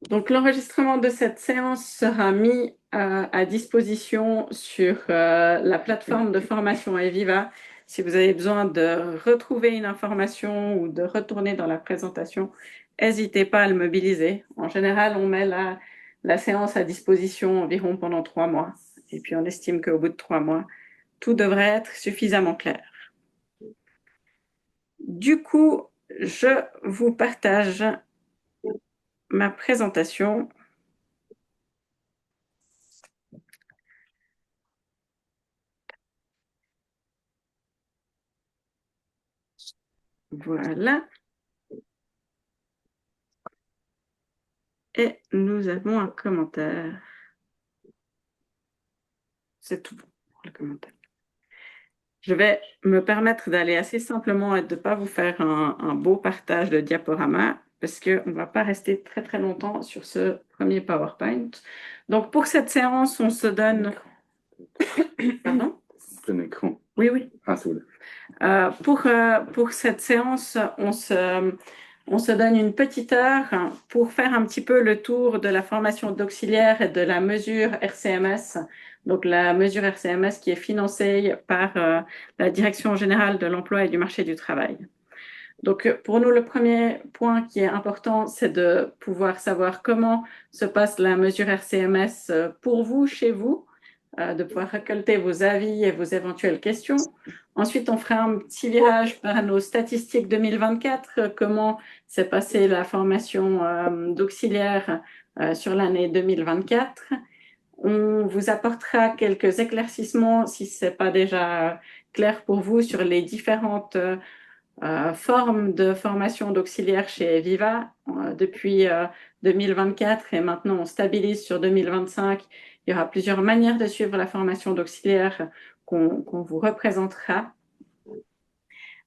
Donc, l'enregistrement de cette séance sera mis à disposition sur la plateforme de formation Eviva. Si vous avez besoin de retrouver une information ou de retourner dans la présentation, n'hésitez pas à le mobiliser. En général, on met la séance à disposition environ pendant 3 mois. Et puis, on estime qu'au bout de 3 mois, tout devrait être suffisamment clair. Du coup, je vous partage ma présentation. Voilà. Et nous avons un commentaire. C'est tout pour le commentaire. Je vais me permettre d'aller assez simplement et de ne pas vous faire un beau partage de diaporama parce qu'on ne va pas rester très très longtemps sur ce premier PowerPoint. Donc pour cette séance, on se donne... Pardon? Plein écran. Oui, oui. Ah, c'est bon. Pour cette séance, on se donne une petite heure pour faire un petit peu le tour de la formation d'auxiliaire et de la mesure RCMS. Donc, la mesure RCMS qui est financée par la Direction générale de l'emploi et du marché du travail. Donc, pour nous, le premier point qui est important, c'est de pouvoir savoir comment se passe la mesure RCMS pour vous, chez vous, de pouvoir récolter vos avis et vos éventuelles questions. Ensuite, on fera un petit virage vers nos statistiques 2024, comment s'est passée la formation d'auxiliaire sur l'année 2024. On vous apportera quelques éclaircissements, si ce n'est pas déjà clair pour vous, sur les différentes formes de formation d'auxiliaire chez Viva depuis 2024 et maintenant on stabilise sur 2025. Il y aura plusieurs manières de suivre la formation d'auxiliaire qu'on vous représentera.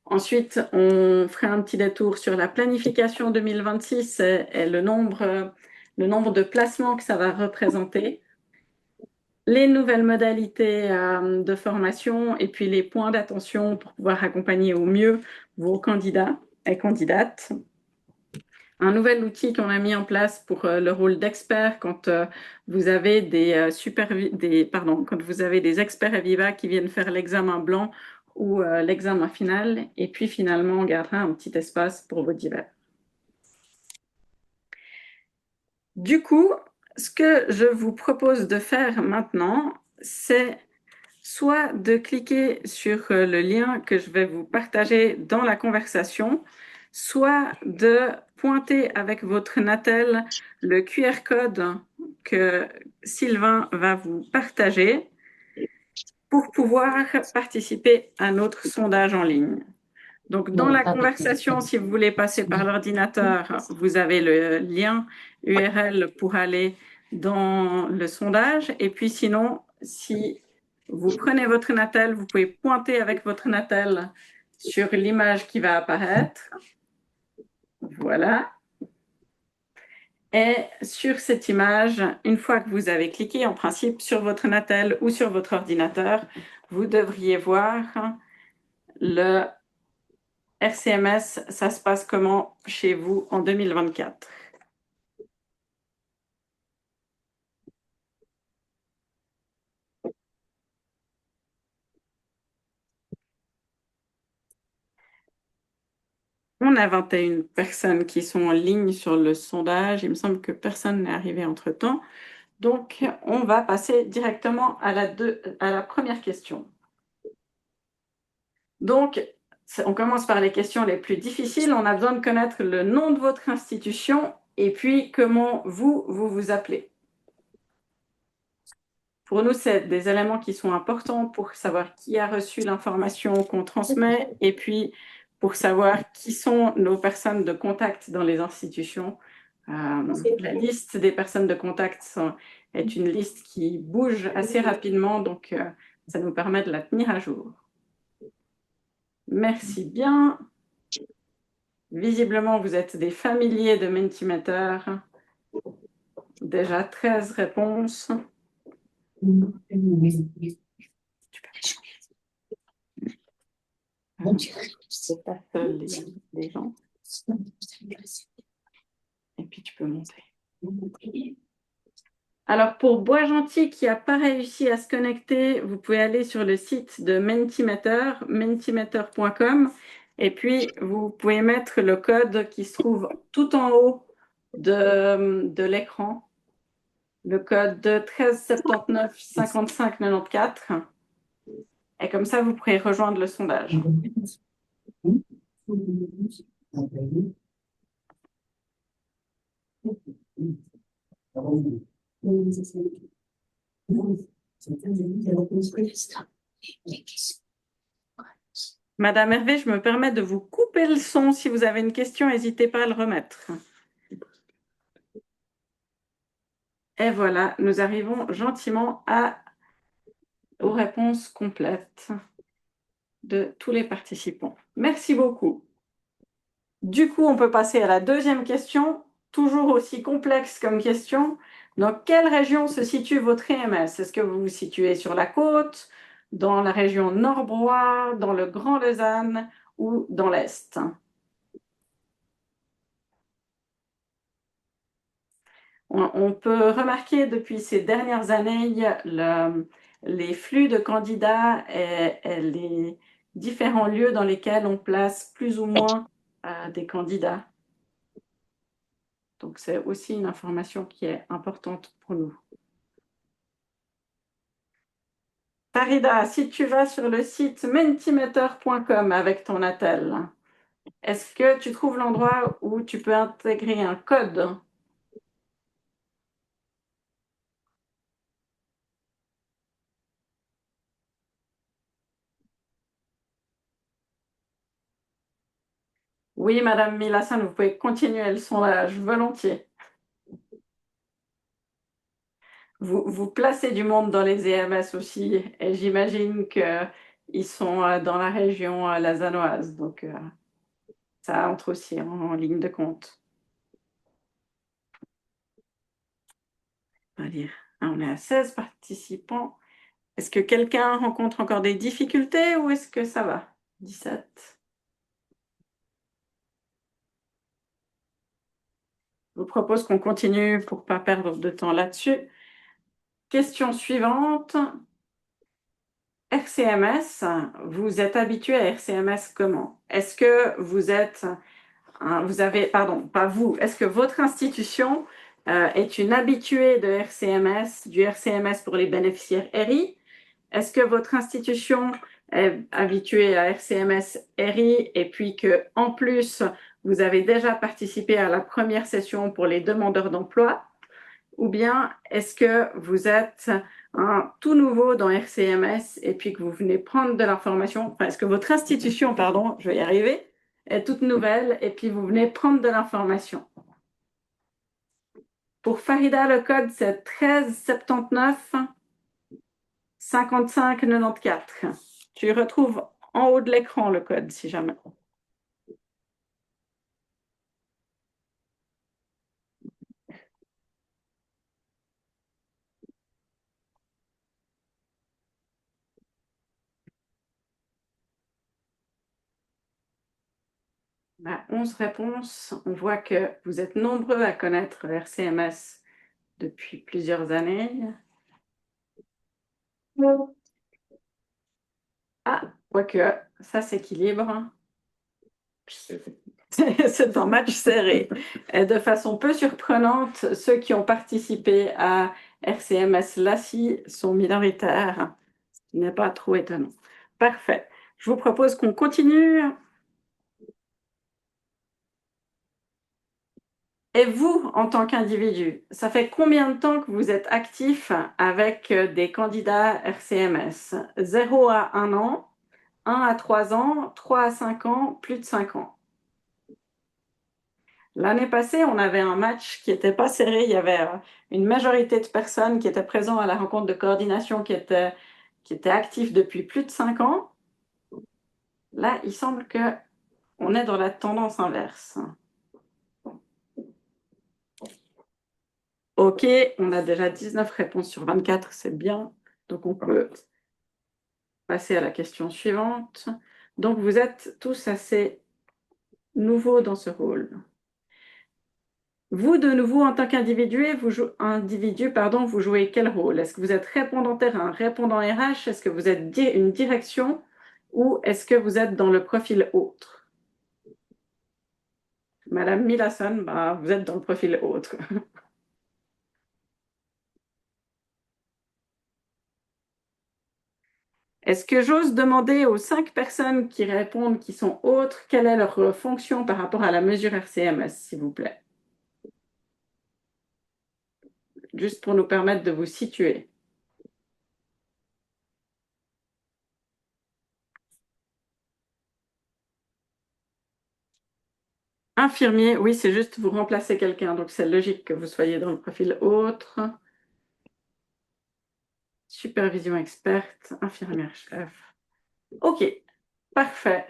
Ensuite, on fera un petit détour sur la planification 2026 et le nombre de placements que ça va représenter, les nouvelles modalités de formation et puis les points d'attention pour pouvoir accompagner au mieux vos candidats et candidates. Un nouvel outil qu'on a mis en place pour le rôle d'expert quand vous avez quand vous avez des experts Eviva qui viennent faire l'examen blanc ou l'examen final. Et puis finalement, on gardera un petit espace pour vos divers. Du coup, ce que je vous propose de faire maintenant, c'est soit de cliquer sur le lien que je vais vous partager dans la conversation, soit de pointer avec votre Natel le QR code que Sylvain va vous partager pour pouvoir participer à notre sondage en ligne. Donc, dans la conversation, si vous voulez passer par l'ordinateur, vous avez le lien URL pour aller dans le sondage. Et puis sinon, si vous prenez votre Natel, vous pouvez pointer avec votre Natel sur l'image qui va apparaître. Voilà. Et sur cette image, une fois que vous avez cliqué, en principe, sur votre Natel ou sur votre ordinateur, vous devriez voir le RCMS, ça se passe comment chez vous en 2024? On a 21 personnes qui sont en ligne sur le sondage. Il me semble que personne n'est arrivé entre-temps. Donc, on va passer directement à la première question. Donc, on commence par les questions les plus difficiles. On a besoin de connaître le nom de votre institution et puis comment vous appelez. Pour nous, c'est des éléments qui sont importants pour savoir qui a reçu l'information qu'on transmet et puis pour savoir qui sont nos personnes de contact dans les institutions. La liste des personnes de contact est une liste qui bouge assez rapidement, donc ça nous permet de la tenir à jour. Merci bien. Visiblement, vous êtes des familiers de Mentimeter. Déjà 13 réponses. C'est pas seul les gens. Et puis tu peux monter. Alors, pour Bois-Gentil qui n'a pas réussi à se connecter, vous pouvez aller sur le site de Mentimeter, mentimeter.com, et puis vous pouvez mettre le code qui se trouve tout en haut de l'écran, le code de 13 79 55 94, et comme ça, vous pourrez rejoindre le sondage. Madame Hervé, je me permets de vous couper le son. Si vous avez une question, n'hésitez pas à le remettre. Et voilà, nous arrivons gentiment aux réponses complètes de tous les participants. Merci beaucoup. Du coup, on peut passer à la deuxième question, toujours aussi complexe comme question. Dans quelle région se situe votre EMS? Est-ce que vous vous situez sur la côte, dans la région Nord-Broye, dans le Grand Lausanne ou dans l'Est? On peut remarquer depuis ces dernières années les flux de candidats et les différents lieux dans lesquels on place plus ou moins des candidats. Donc, c'est aussi une information qui est importante pour nous. Farida, si tu vas sur le site mentimeter.com avec ton attel, est-ce que tu trouves l'endroit où tu peux intégrer un code? Oui, Madame Milassan, vous pouvez continuer le sondage volontiers. Vous placez du monde dans les EMS aussi, et j'imagine qu'ils sont dans la région lausannoise, donc ça entre aussi en ligne de compte. On va dire, on est à 16 participants. Est-ce que quelqu'un rencontre encore des difficultés ou est-ce que ça va? 17. Je vous propose qu'on continue pour ne pas perdre de temps là-dessus. Question suivante. RCMS, vous êtes habitué à RCMS comment? Est-ce que vous êtes, vous avez, pardon, pas vous, est-ce que votre institution est une habituée de RCMS, du RCMS pour les bénéficiaires RI? Est-ce que votre institution est habituée à RCMS RI et puis que en plus vous avez déjà participé à la première session pour les demandeurs d'emploi? Ou bien est-ce que vous êtes un tout nouveau dans RCMS et puis que vous venez prendre de l'information, enfin, est-ce que votre institution, pardon, je vais y arriver, est toute nouvelle et puis vous venez prendre de l'information? Pour Farida, le code c'est 13 79 55 94. Tu retrouves en haut de l'écran le code si jamais. On a 11 réponses. On voit que vous êtes nombreux à connaître RCMS depuis plusieurs années. Ah, quoique, ça s'équilibre. C'est un match serré. Et de façon peu surprenante, ceux qui ont participé à RCMS LACI sont minoritaires, ce qui n'est pas trop étonnant. Parfait. Je vous propose qu'on continue. Et vous, en tant qu'individu, ça fait combien de temps que vous êtes actif avec des candidats RCMS? 0 à 1 an, 1 à 3 ans, 3 à 5 ans, plus de 5 ans. L'année passée, on avait un match qui n'était pas serré. Il y avait une majorité de personnes qui étaient présentes à la rencontre de coordination qui étaient actifs depuis plus de 5 ans. Là, il semble qu'on est dans la tendance inverse. OK, on a déjà 19 réponses sur 24, c'est bien. Donc, on peut passer à la question suivante. Donc, vous êtes tous assez nouveaux dans ce rôle. Vous, de nouveau, en tant qu'individu, vous jouez quel rôle? Est-ce que vous êtes répondant terrain, répondant RH? Est-ce que vous êtes une direction ou est-ce que vous êtes dans le profil autre? Madame Milasson, bah, vous êtes dans le profil autre. Est-ce que j'ose demander aux 5 personnes qui répondent qui sont autres, quelle est leur fonction par rapport à la mesure RCMS, s'il vous plaît? Juste pour nous permettre de vous situer. Infirmier, oui, c'est juste vous remplacer quelqu'un, donc c'est logique que vous soyez dans le profil autre. Supervision experte, infirmière chef. OK, parfait,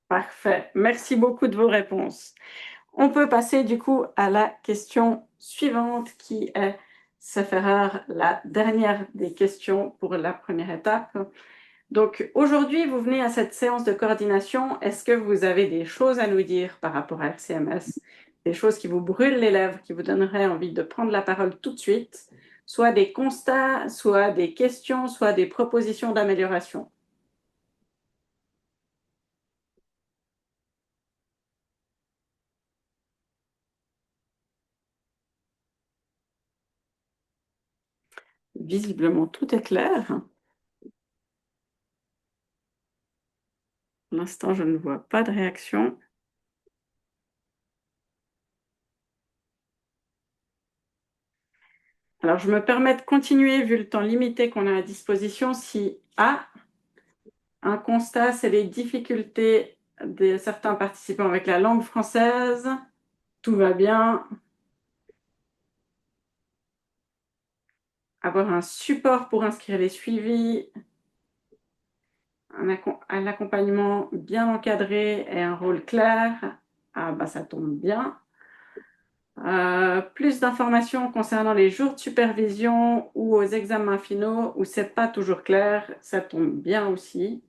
parfait. Merci beaucoup de vos réponses. On peut passer du coup à la question suivante qui est, ça fera la dernière des questions pour la première étape. Donc aujourd'hui, vous venez à cette séance de coordination. Est-ce que vous avez des choses à nous dire par rapport à RCMS? Des choses qui vous brûlent les lèvres, qui vous donneraient envie de prendre la parole tout de suite? Soit des constats, soit des questions, soit des propositions d'amélioration. Visiblement, tout est clair. Pour l'instant, je ne vois pas de réaction. Alors, je me permets de continuer, vu le temps limité qu'on a à disposition. Si un constat, c'est les difficultés de certains participants avec la langue française, tout va bien. Avoir un support pour inscrire les suivis, un accompagnement bien encadré et un rôle clair. Ah bah ça tombe bien. Plus d'informations concernant les jours de supervision ou aux examens finaux où c'est pas toujours clair, ça tombe bien aussi.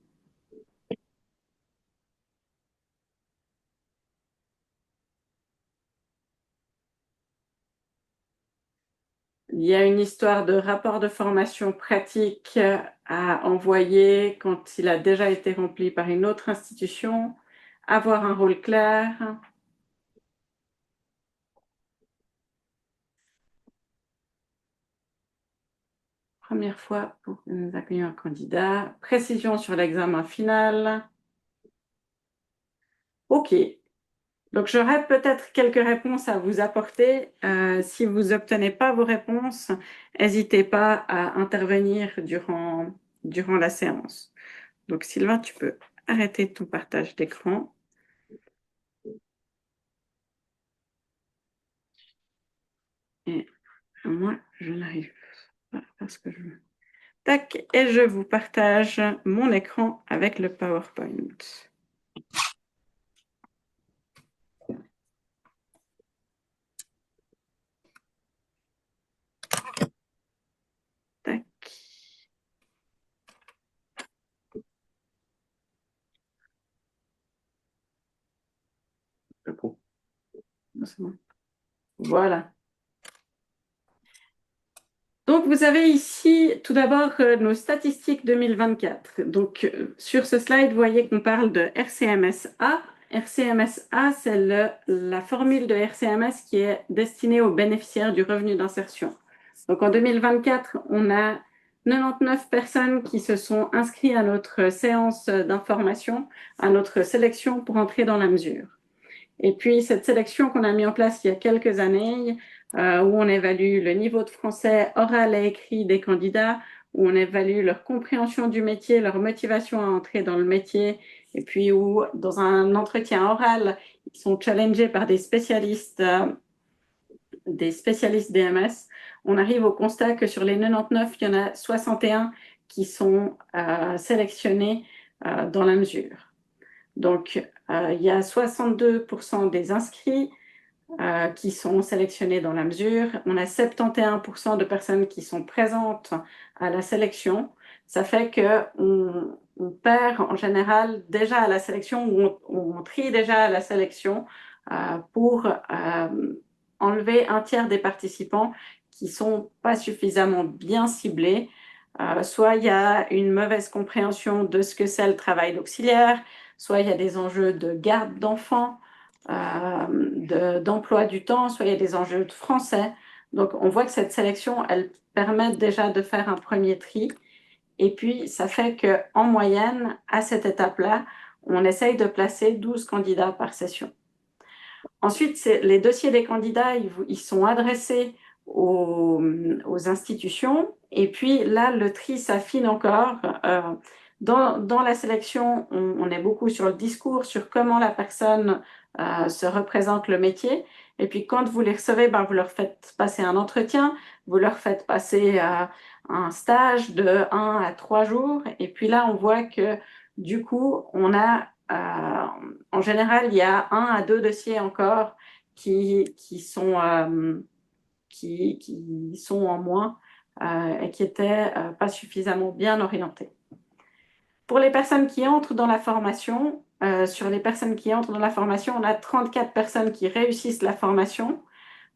Il y a une histoire de rapport de formation pratique à envoyer quand il a déjà été rempli par une autre institution, avoir un rôle clair. Première fois pour que nous accueillions un candidat. Précision sur l'examen final. OK. Donc, j'aurais peut-être quelques réponses à vous apporter. Si vous n'obtenez pas vos réponses, n'hésitez pas à intervenir durant la séance. Donc, Sylvain, tu peux arrêter ton partage d'écran. Et moi, je n'arrive pas à ce que je veux. Tac, et je vous partage mon écran avec le PowerPoint. Tac. C'est bon. Voilà. Donc, vous avez ici tout d'abord nos statistiques 2024. Donc, sur ce slide, vous voyez qu'on parle de RCMS-A. RCMS-A, c'est la formule de RCMS qui est destinée aux bénéficiaires du revenu d'insertion. Donc, en 2024, on a 99 personnes qui se sont inscrites à notre séance d'information, à notre sélection pour entrer dans la mesure. Et puis, cette sélection qu'on a mis en place il y a quelques années, où on évalue le niveau de français oral et écrit des candidats, où on évalue leur compréhension du métier, leur motivation à entrer dans le métier, et puis où, dans un entretien oral, ils sont challengés par des spécialistes DMS. On arrive au constat que sur les 99, il y en a 61 qui sont sélectionnés dans la mesure. Donc, il y a 62% des inscrits qui sont sélectionnés dans la mesure. On a 71% de personnes qui sont présentes à la sélection. Ça fait qu'on perd en général déjà à la sélection, ou on trie déjà à la sélection pour enlever un tiers des participants qui sont pas suffisamment bien ciblés. Soit il y a une mauvaise compréhension de ce que c'est le travail d'auxiliaire, soit il y a des enjeux de garde d'enfants, d'emploi du temps, soit il y a des enjeux de français. Donc, on voit que cette sélection, elle permet déjà de faire un premier tri. Et puis, ça fait qu'en moyenne, à cette étape-là, on essaye de placer 12 candidats par session. Ensuite, les dossiers des candidats, ils sont adressés aux institutions. Et puis là, le tri s'affine encore. Dans la sélection, on est beaucoup sur le discours, sur comment la personne se représente le métier. Et puis quand vous les recevez, ben, vous leur faites passer un entretien, vous leur faites passer un stage de 1 à 3 jours. Et puis là, on voit que du coup, on a en général, il y a 1 à 2 dossiers encore qui sont en moins et qui étaient pas suffisamment bien orientés. Pour les personnes qui entrent dans la formation, sur les personnes qui entrent dans la formation, on a 34 personnes qui réussissent la formation.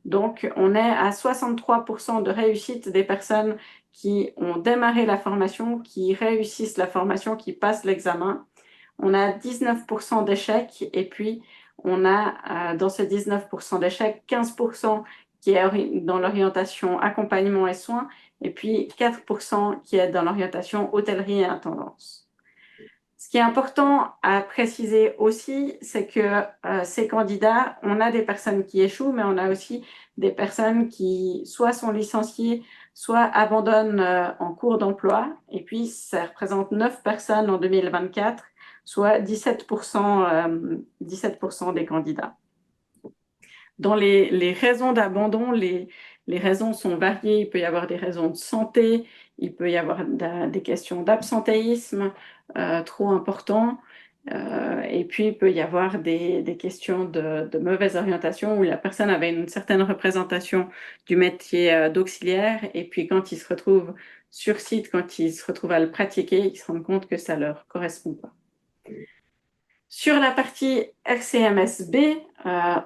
Donc, on est à 63% de réussite des personnes qui ont démarré la formation, qui réussissent la formation, qui passent l'examen. On a 19% d'échecs et puis on a dans ces 19% d'échecs, 15% qui est dans l'orientation accompagnement et soins et puis 4% qui est dans l'orientation hôtellerie et intendance. Ce qui est important à préciser aussi, c'est que ces candidats, on a des personnes qui échouent, mais on a aussi des personnes qui soit sont licenciées, soit abandonnent en cours d'emploi. Et puis, ça représente 9 personnes en 2024, soit 17% des candidats. Dans les raisons d'abandon, les raisons sont variées. Il peut y avoir des raisons de santé, il peut y avoir des questions d'absentéisme trop important, et puis il peut y avoir des questions de mauvaise orientation où la personne avait une certaine représentation du métier d'auxiliaire, et puis quand ils se retrouvent sur site, quand ils se retrouvent à le pratiquer, ils se rendent compte que ça ne leur correspond pas. Sur la partie RCMS-B,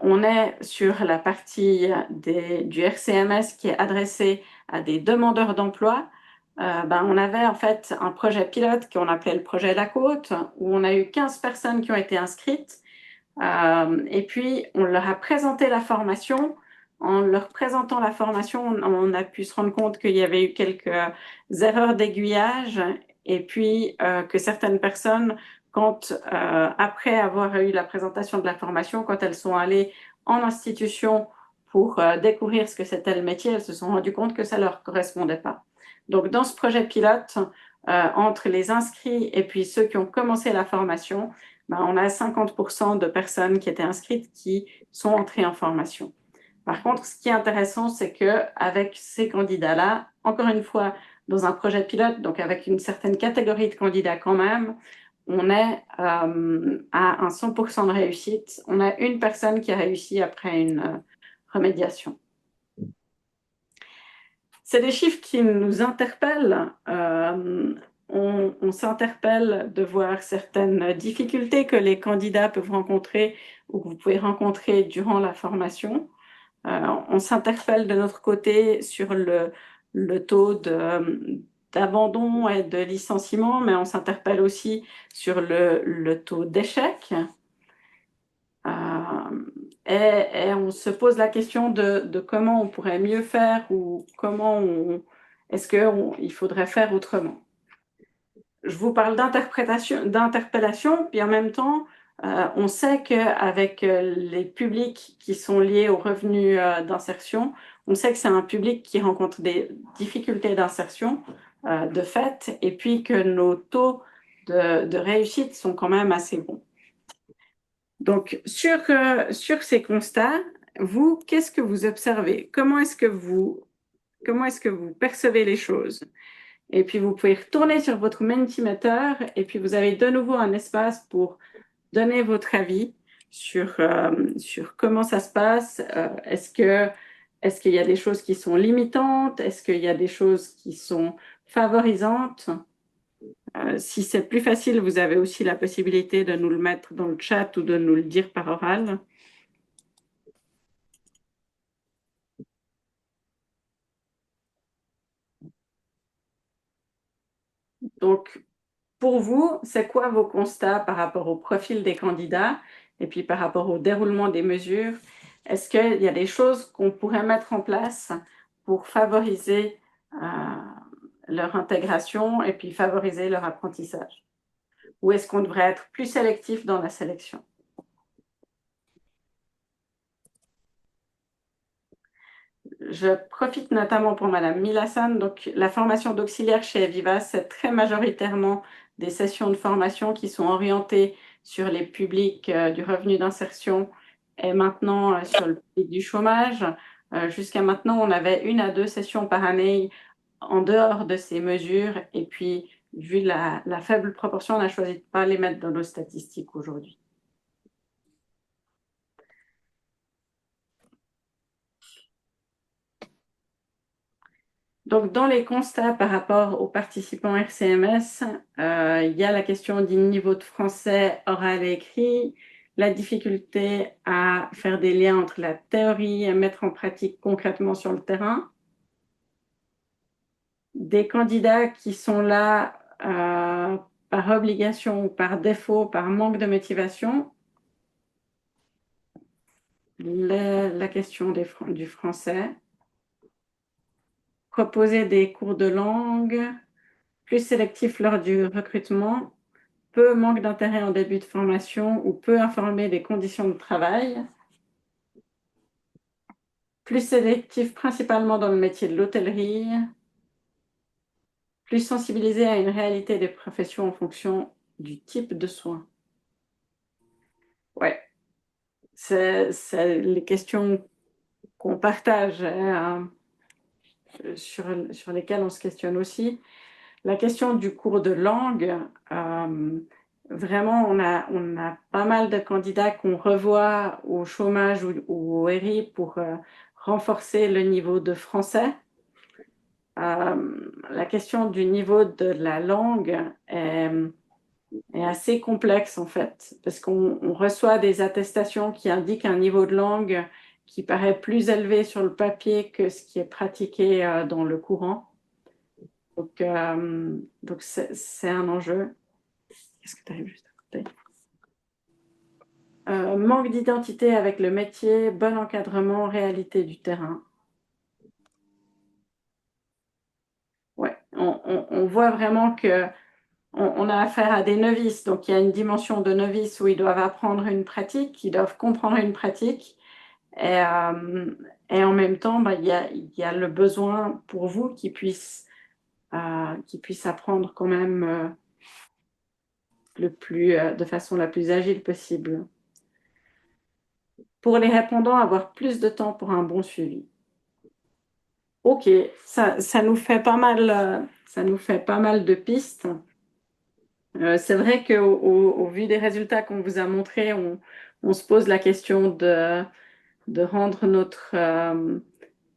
on est sur la partie du RCMS qui est adressé à des demandeurs d'emploi. On avait en fait un projet pilote qu'on appelait le projet La Côte, où on a eu 15 personnes qui ont été inscrites. Et puis, on leur a présenté la formation. En leur présentant la formation, on a pu se rendre compte qu'il y avait eu quelques erreurs d'aiguillage et puis que certaines personnes, après avoir eu la présentation de la formation, quand elles sont allées en institution pour découvrir ce que c'était le métier, elles se sont rendues compte que ça ne leur correspondait pas. Donc, dans ce projet pilote, entre les inscrits et puis ceux qui ont commencé la formation, on a 50% de personnes qui étaient inscrites qui sont entrées en formation. Par contre, ce qui est intéressant, c'est qu'avec ces candidats-là, encore une fois, dans un projet pilote, donc avec une certaine catégorie de candidats quand même, on est à un 100% de réussite. On a une personne qui a réussi après une remédiation. C'est des chiffres qui nous interpellent. On s'interpelle de voir certaines difficultés que les candidats peuvent rencontrer ou que vous pouvez rencontrer durant la formation. On s'interpelle de notre côté sur le taux d'abandon et de licenciement, mais on s'interpelle aussi sur le taux d'échec. Et on se pose la question de comment on pourrait mieux faire ou est-ce qu'il faudrait faire autrement. Je vous parle d'interpellation, puis en même temps, on sait qu'avec les publics qui sont liés aux revenus d'insertion, on sait que c'est un public qui rencontre des difficultés d'insertion de fait, et puis que nos taux de réussite sont quand même assez bons. Donc, sur ces constats, vous, qu'est-ce que vous observez? Comment est-ce que vous percevez les choses? Et puis, vous pouvez retourner sur votre Mentimeter et puis vous avez de nouveau un espace pour donner votre avis sur comment ça se passe. Est-ce qu'il y a des choses qui sont limitantes? Est-ce qu'il y a des choses qui sont favorisantes? Si c'est plus facile, vous avez aussi la possibilité de nous le mettre dans le chat ou de nous le dire par oral. Donc, pour vous, c'est quoi vos constats par rapport au profil des candidats et puis par rapport au déroulement des mesures? Est-ce qu'il y a des choses qu'on pourrait mettre en place pour favoriser leur intégration et puis favoriser leur apprentissage? Ou est-ce qu'on devrait être plus sélectif dans la sélection? Je profite notamment pour Madame Milassan. Donc, la formation d'auxiliaire chez Aviva, c'est très majoritairement des sessions de formation qui sont orientées sur les publics du revenu d'insertion et maintenant sur le public du chômage. Jusqu'à maintenant, on avait 1 à 2 sessions par année en dehors de ces mesures. Et puis, vu la faible proportion, on a choisi de ne pas les mettre dans nos statistiques aujourd'hui. Donc, dans les constats par rapport aux participants RCMS, il y a la question du niveau de français oral et écrit, la difficulté à faire des liens entre la théorie et mettre en pratique concrètement sur le terrain, des candidats qui sont là par obligation ou par défaut, par manque de motivation, la question du français, proposer des cours de langue, plus sélectifs lors du recrutement, peu manque d'intérêt en début de formation ou peu informé des conditions de travail, plus sélectif principalement dans le métier de l'hôtellerie, plus sensibilisé à une réalité des professions en fonction du type de soins. Ouais, c'est les questions qu'on partage hein, sur lesquelles on se questionne aussi. La question du cours de langue, vraiment, on a pas mal de candidats qu'on revoit au chômage ou au RI pour renforcer le niveau de français. La question du niveau de la langue est assez complexe en fait, parce qu'on reçoit des attestations qui indiquent un niveau de langue qui paraît plus élevé sur le papier que ce qui est pratiqué dans le courant. Donc c'est un enjeu. Qu'est-ce que tu arrives juste à côté? Manque d'identité avec le métier, bon encadrement, réalité du terrain. Ouais, on voit vraiment que on a affaire à des novices, donc il y a une dimension de novice où ils doivent apprendre une pratique, ils doivent comprendre une pratique, et en même temps, bah, il y a le besoin pour vous qu'ils puissent apprendre quand même de façon la plus agile possible. Pour les répondants, avoir plus de temps pour un bon suivi. Ok, ça nous fait pas mal, ça nous fait pas mal de pistes. C'est vrai qu'au vu des résultats qu'on vous a montrés, on se pose la question de rendre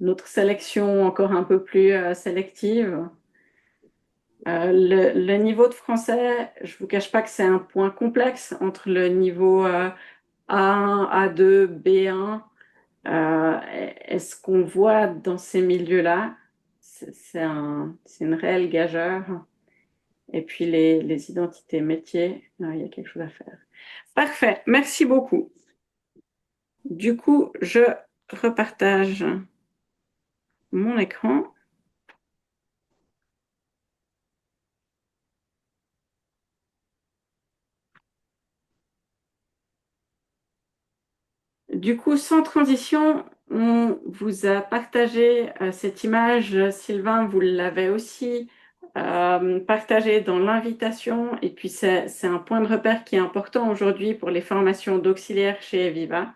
notre sélection encore un peu plus sélective. Le niveau de français, je ne vous cache pas que c'est un point complexe entre le niveau A1, A2, B1. Est-ce qu'on voit dans ces milieux-là? C'est une réelle gageure. Et puis les identités métiers, il y a quelque chose à faire. Parfait, merci beaucoup. Du coup, je repartage mon écran. Du coup, sans transition, on vous a partagé cette image. Sylvain, vous l'avez aussi partagée dans l'invitation. Et puis, c'est un point de repère qui est important aujourd'hui pour les formations d'auxiliaires chez Eviva.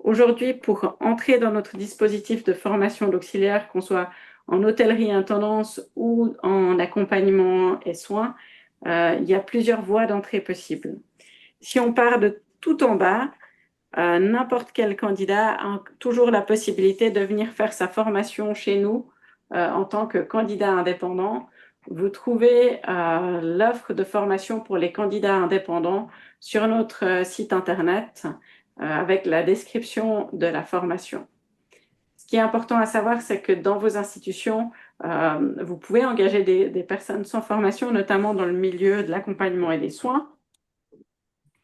Aujourd'hui, pour entrer dans notre dispositif de formation d'auxiliaire, qu'on soit en hôtellerie intendance ou en accompagnement et soins, il y a plusieurs voies d'entrée possibles. Si on part de tout en bas, n'importe quel candidat a toujours la possibilité de venir faire sa formation chez nous en tant que candidat indépendant. Vous trouvez l'offre de formation pour les candidats indépendants sur notre site internet avec la description de la formation. Ce qui est important à savoir, c'est que dans vos institutions, vous pouvez engager des personnes sans formation, notamment dans le milieu de l'accompagnement et des soins.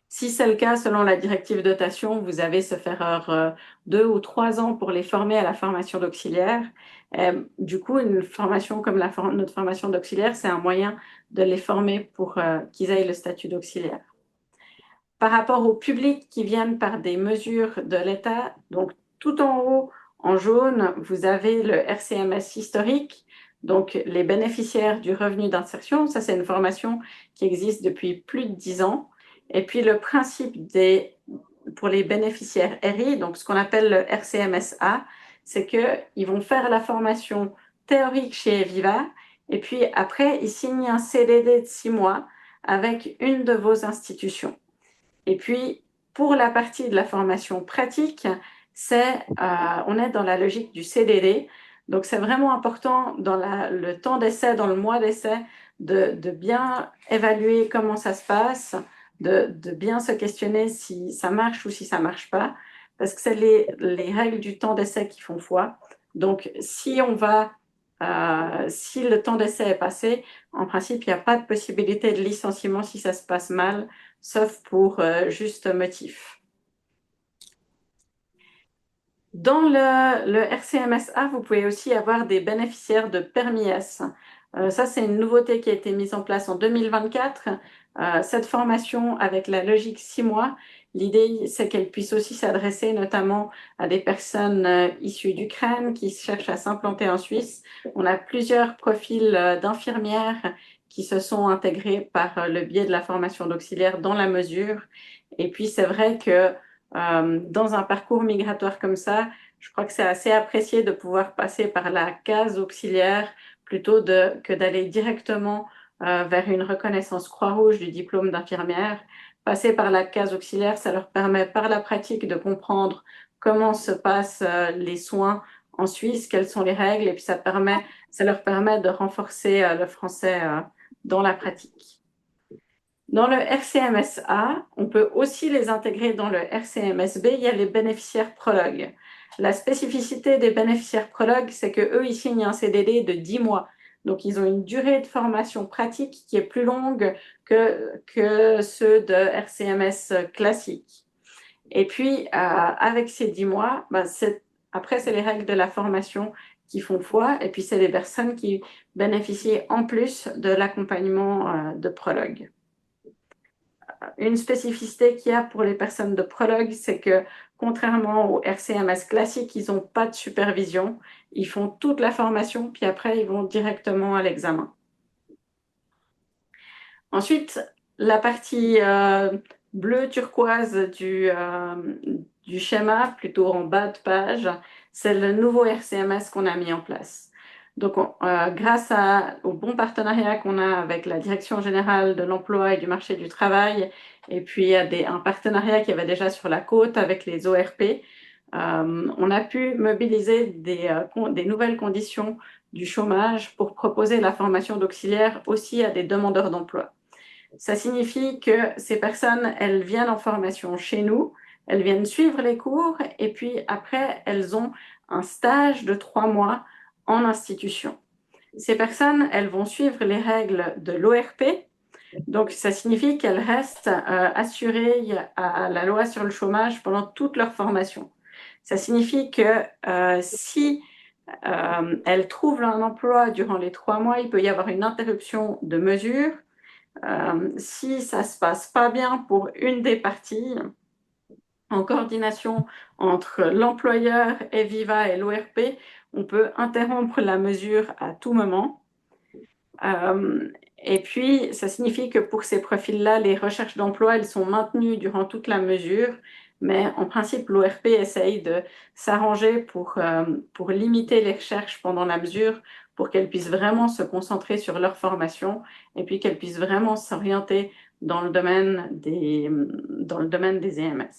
Si c'est le cas, selon la directive dotation, vous avez ce faire 2 ou 3 ans pour les former à la formation d'auxiliaire. Du coup, une formation comme notre formation d'auxiliaire, c'est un moyen de les former pour qu'ils aient le statut d'auxiliaire. Par rapport au public qui viennent par des mesures de l'État, donc tout en haut, en jaune, vous avez le RCMS historique, donc les bénéficiaires du revenu d'insertion. Ça, c'est une formation qui existe depuis plus de 10 ans. Et puis le principe pour les bénéficiaires RI, donc ce qu'on appelle le RCMSA, c'est qu'ils vont faire la formation théorique chez Eviva, et puis après, ils signent un CDD de 6 mois avec une de vos institutions. Et puis, pour la partie de la formation pratique, on est dans la logique du CDD. Donc, c'est vraiment important dans le temps d'essai, dans le mois d'essai, de bien évaluer comment ça se passe, de bien se questionner si ça marche ou si ça marche pas, parce que c'est les règles du temps d'essai qui font foi. Donc, si le temps d'essai est passé, en principe, il n'y a pas de possibilité de licenciement si ça se passe mal, sauf pour juste motif. Dans le RCMSA, vous pouvez aussi avoir des bénéficiaires de permis S. Ça, c'est une nouveauté qui a été mise en place en 2024. Cette formation avec la logique 6 mois, l'idée, c'est qu'elle puisse aussi s'adresser notamment à des personnes issues d'Ukraine qui cherchent à s'implanter en Suisse. On a plusieurs profils d'infirmières qui se sont intégrés par le biais de la formation d'auxiliaire dans la mesure. Et puis, c'est vrai que dans un parcours migratoire comme ça, je crois que c'est assez apprécié de pouvoir passer par la case auxiliaire plutôt que d'aller directement vers une reconnaissance Croix-Rouge du diplôme d'infirmière. Passer par la case auxiliaire, ça leur permet par la pratique de comprendre comment se passent les soins en Suisse, quelles sont les règles, et puis ça leur permet de renforcer le français dans la pratique. Dans le RCMSA, on peut aussi les intégrer dans le RCMSB. Il y a les bénéficiaires prologues. La spécificité des bénéficiaires prologues, c'est qu'eux, ils signent un CDD de 10 mois. Donc, ils ont une durée de formation pratique qui est plus longue que ceux de RCMS classique. Et puis, avec ces 10 mois, après, c'est les règles de la formation qui font foi. Et puis, c'est les personnes qui bénéficient en plus de l'accompagnement de prologue. Une spécificité qu'il y a pour les personnes de prologue, c'est que contrairement au RCMS classique, ils n'ont pas de supervision. Ils font toute la formation, puis après, ils vont directement à l'examen. Ensuite, la partie bleu turquoise du schéma, plutôt en bas de page, c'est le nouveau RCMS qu'on a mis en place. Donc, grâce au bon partenariat qu'on a avec la Direction générale de l'emploi et du marché du travail, et puis un partenariat qui avait déjà sur la côte avec les ORP, on a pu mobiliser des nouvelles conditions du chômage pour proposer la formation d'auxiliaire aussi à des demandeurs d'emploi. Ça signifie que ces personnes, elles viennent en formation chez nous, elles viennent suivre les cours et puis après, elles ont un stage de 3 mois en institution. Ces personnes, elles vont suivre les règles de l'ORP. Donc, ça signifie qu'elles restent assurées à la loi sur le chômage pendant toute leur formation. Ça signifie que si elles trouvent un emploi durant les 3 mois, il peut y avoir une interruption de mesure. Si ça se passe pas bien pour une des parties, en coordination entre l'employeur, Eviva et l'ORP, on peut interrompre la mesure à tout moment. Et puis, ça signifie que pour ces profils-là, les recherches d'emploi, elles sont maintenues durant toute la mesure, mais en principe, l'ORP essaye de s'arranger pour limiter les recherches pendant la mesure, pour qu'elles puissent vraiment se concentrer sur leur formation et puis qu'elles puissent vraiment s'orienter dans le domaine des EMS.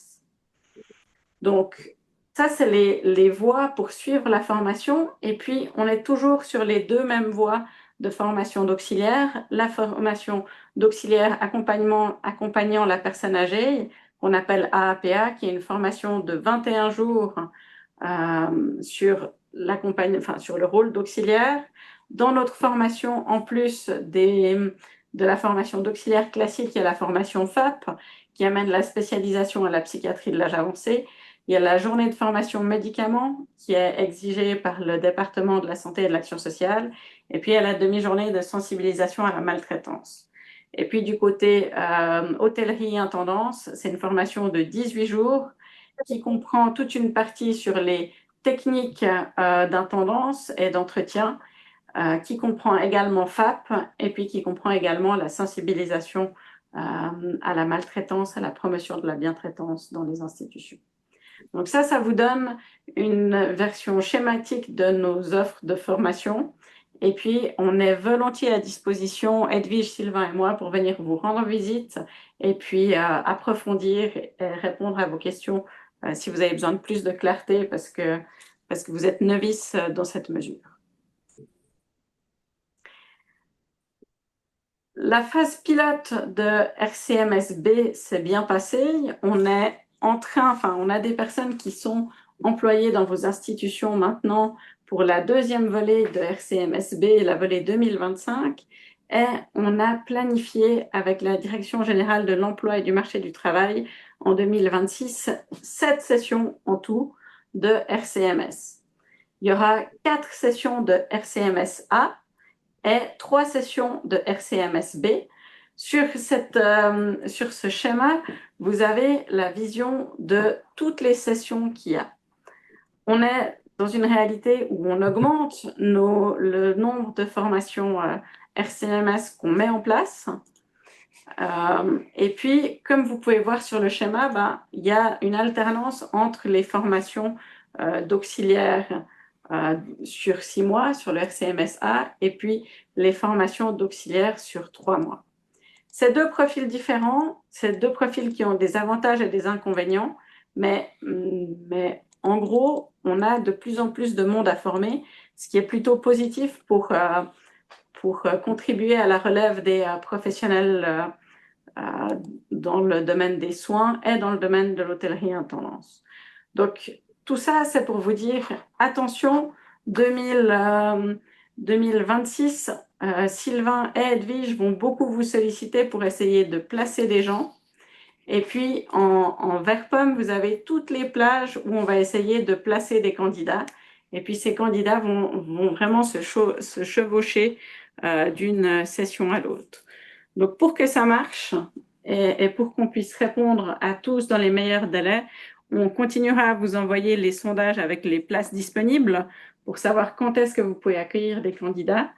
Donc, ça, c'est les voies pour suivre la formation. Et puis, on est toujours sur les deux mêmes voies de formation d'auxiliaire. La formation d'auxiliaire accompagnant la personne âgée, qu'on appelle AAPA, qui est une formation de 21 jours sur sur le rôle d'auxiliaire. Dans notre formation, en plus de la formation d'auxiliaire classique, il y a la formation FAP qui amène la spécialisation à la psychiatrie de l'âge avancé. Il y a la journée de formation médicaments qui est exigée par le département de la santé et de l'action sociale. Et puis, il y a la demi-journée de sensibilisation à la maltraitance. Et puis, du côté hôtellerie-intendance, c'est une formation de 18 jours qui comprend toute une partie sur les techniques d'intendance et d'entretien, qui comprend également FAP et puis qui comprend également la sensibilisation à la maltraitance, à la promotion de la bientraitance dans les institutions. Donc ça vous donne une version schématique de nos offres de formation. Et puis, on est volontiers à disposition, Edwige, Sylvain et moi, pour venir vous rendre visite et puis approfondir et répondre à vos questions si vous avez besoin de plus de clarté parce que vous êtes novice dans cette mesure. La phase pilote de RCMSB s'est bien passée. On a des personnes qui sont employées dans vos institutions maintenant pour la deuxième volée de RCMSB, la volée 2025. Et on a planifié avec la Direction générale de l'emploi et du marché du travail en 2026 7 sessions en tout de RCMS. Il y aura 4 sessions de RCMS-A et 3 sessions de RCMS-B. Sur ce schéma, vous avez la vision de toutes les sessions qu'il y a. On est dans une réalité où on augmente le nombre de formations RCMS qu'on met en place. Et puis, comme vous pouvez voir sur le schéma, il y a une alternance entre les formations d'auxiliaires sur 6 mois, sur le RCMS-A, et puis les formations d'auxiliaires sur 3 mois. Ces deux profils différents, ces deux profils qui ont des avantages et des inconvénients, mais en gros, on a de plus en plus de monde à former, ce qui est plutôt positif pour contribuer à la relève des professionnels dans le domaine des soins et dans le domaine de l'hôtellerie-intendance. Donc, tout ça, c'est pour vous dire, attention, 2026, Sylvain et Edwige vont beaucoup vous solliciter pour essayer de placer des gens. Et puis, en vert pomme, vous avez toutes les plages où on va essayer de placer des candidats. Et puis, ces candidats vont vraiment se chevaucher d'une session à l'autre. Donc, pour que ça marche et pour qu'on puisse répondre à tous dans les meilleurs délais, on continuera à vous envoyer les sondages avec les places disponibles pour savoir quand est-ce que vous pouvez accueillir des candidats.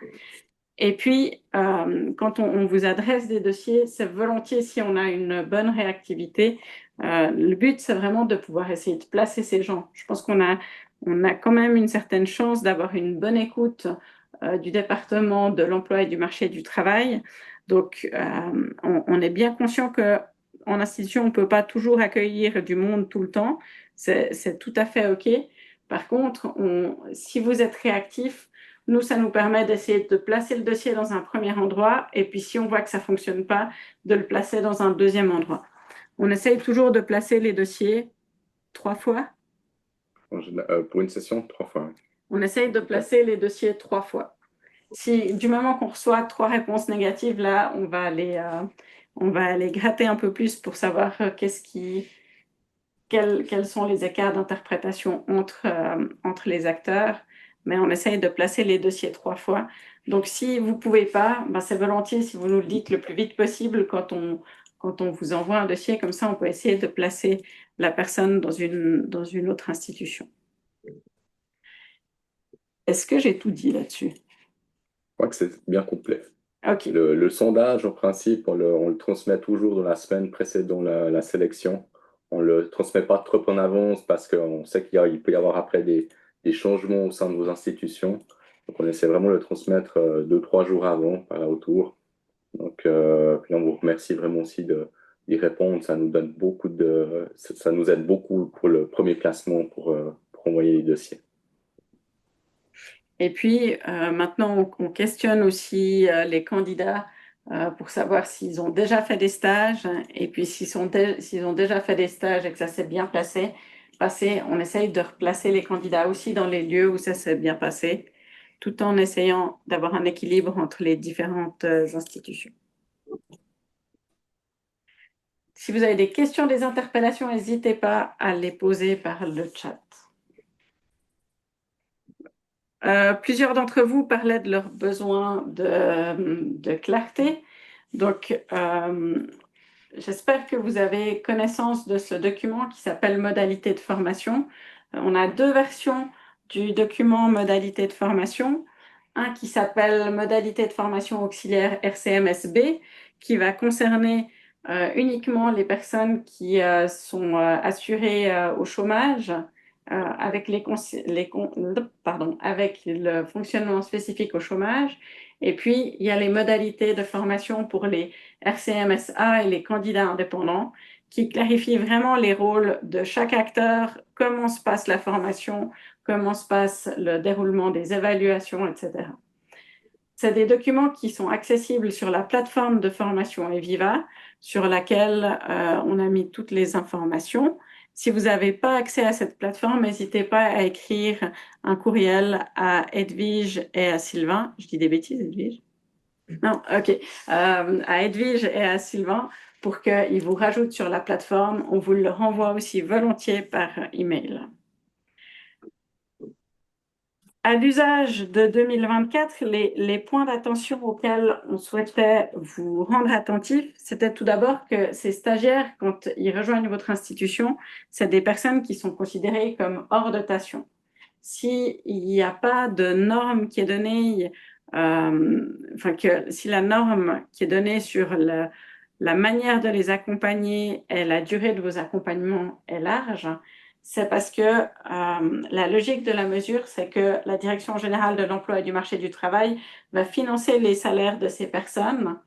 Et puis, quand on vous adresse des dossiers, c'est volontiers si on a une bonne réactivité. Le but, c'est vraiment de pouvoir essayer de placer ces gens. Je pense qu'on a quand même une certaine chance d'avoir une bonne écoute du département de l'emploi et du marché du travail. Donc, on est bien conscient qu'en institution, on ne peut pas toujours accueillir du monde tout le temps. C'est tout à fait OK. Par contre, si vous êtes réactif, nous, ça nous permet d'essayer de placer le dossier dans un premier endroit et puis si on voit que ça ne fonctionne pas, de le placer dans un deuxième endroit. On essaye toujours de placer les dossiers 3 fois. Pour une session, 3 fois. Oui. On essaye de placer les dossiers 3 fois. Du moment qu'on reçoit 3 réponses négatives, là, on va aller gratter un peu plus pour savoir quels sont les écarts d'interprétation entre les acteurs. Mais on essaye de placer les dossiers 3 fois. Donc, si vous ne pouvez pas, c'est volontiers si vous nous le dites le plus vite possible quand on vous envoie un dossier. Comme ça, on peut essayer de placer la personne dans une autre institution. Est-ce que j'ai tout dit là-dessus? Je crois que c'est bien complet. Okay. Le sondage, en principe, on le transmet toujours dans la semaine précédant la sélection. On ne le transmet pas trop en avance parce qu'on sait qu'il peut y avoir après des changements au sein de vos institutions. Donc, on essaie vraiment de le transmettre 2-3 jours avant, par là autour. Donc, puis on vous remercie vraiment aussi d'y répondre. Ça nous donne ça nous aide beaucoup pour le premier classement pour envoyer les dossiers. Et puis, maintenant, on questionne aussi les candidats pour savoir s'ils ont déjà fait des stages et puis s'ils ont déjà fait des stages et que ça s'est bien placé, passé, on essaye de replacer les candidats aussi dans les lieux où ça s'est bien passé, tout en essayant d'avoir un équilibre entre les différentes institutions. Si vous avez des questions, des interpellations, n'hésitez pas à les poser par le chat. Plusieurs d'entre vous parlaient de leurs besoins de clarté. Donc, j'espère que vous avez connaissance de ce document qui s'appelle Modalité de formation. On a deux versions du document Modalité de formation. Un qui s'appelle Modalité de formation auxiliaire RCMSB, qui va concerner uniquement les personnes qui sont assurées au chômage avec avec le fonctionnement spécifique au chômage. Et puis, il y a les modalités de formation pour les RCMSA et les candidats indépendants qui clarifient vraiment les rôles de chaque acteur, comment se passe la formation, comment se passe le déroulement des évaluations, etc. C'est des documents qui sont accessibles sur la plateforme de formation Eviva, sur laquelle on a mis toutes les informations. Si vous n'avez pas accès à cette plateforme, n'hésitez pas à écrire un courriel à Edwige et à Sylvain. Je dis des bêtises, Edwige? Non, ok. À Edwige et à Sylvain pour qu'ils vous rajoutent sur la plateforme. On vous le renvoie aussi volontiers par email. À l'usage de 2024, les points d'attention auxquels on souhaitait vous rendre attentifs, c'était tout d'abord que ces stagiaires, quand ils rejoignent votre institution, c'est des personnes qui sont considérées comme hors dotation. S'il n'y a pas de norme qui est donnée, si la norme qui est donnée sur la manière de les accompagner et la durée de vos accompagnements est large, c'est parce que la logique de la mesure, c'est que la Direction générale de l'emploi et du marché du travail va financer les salaires de ces personnes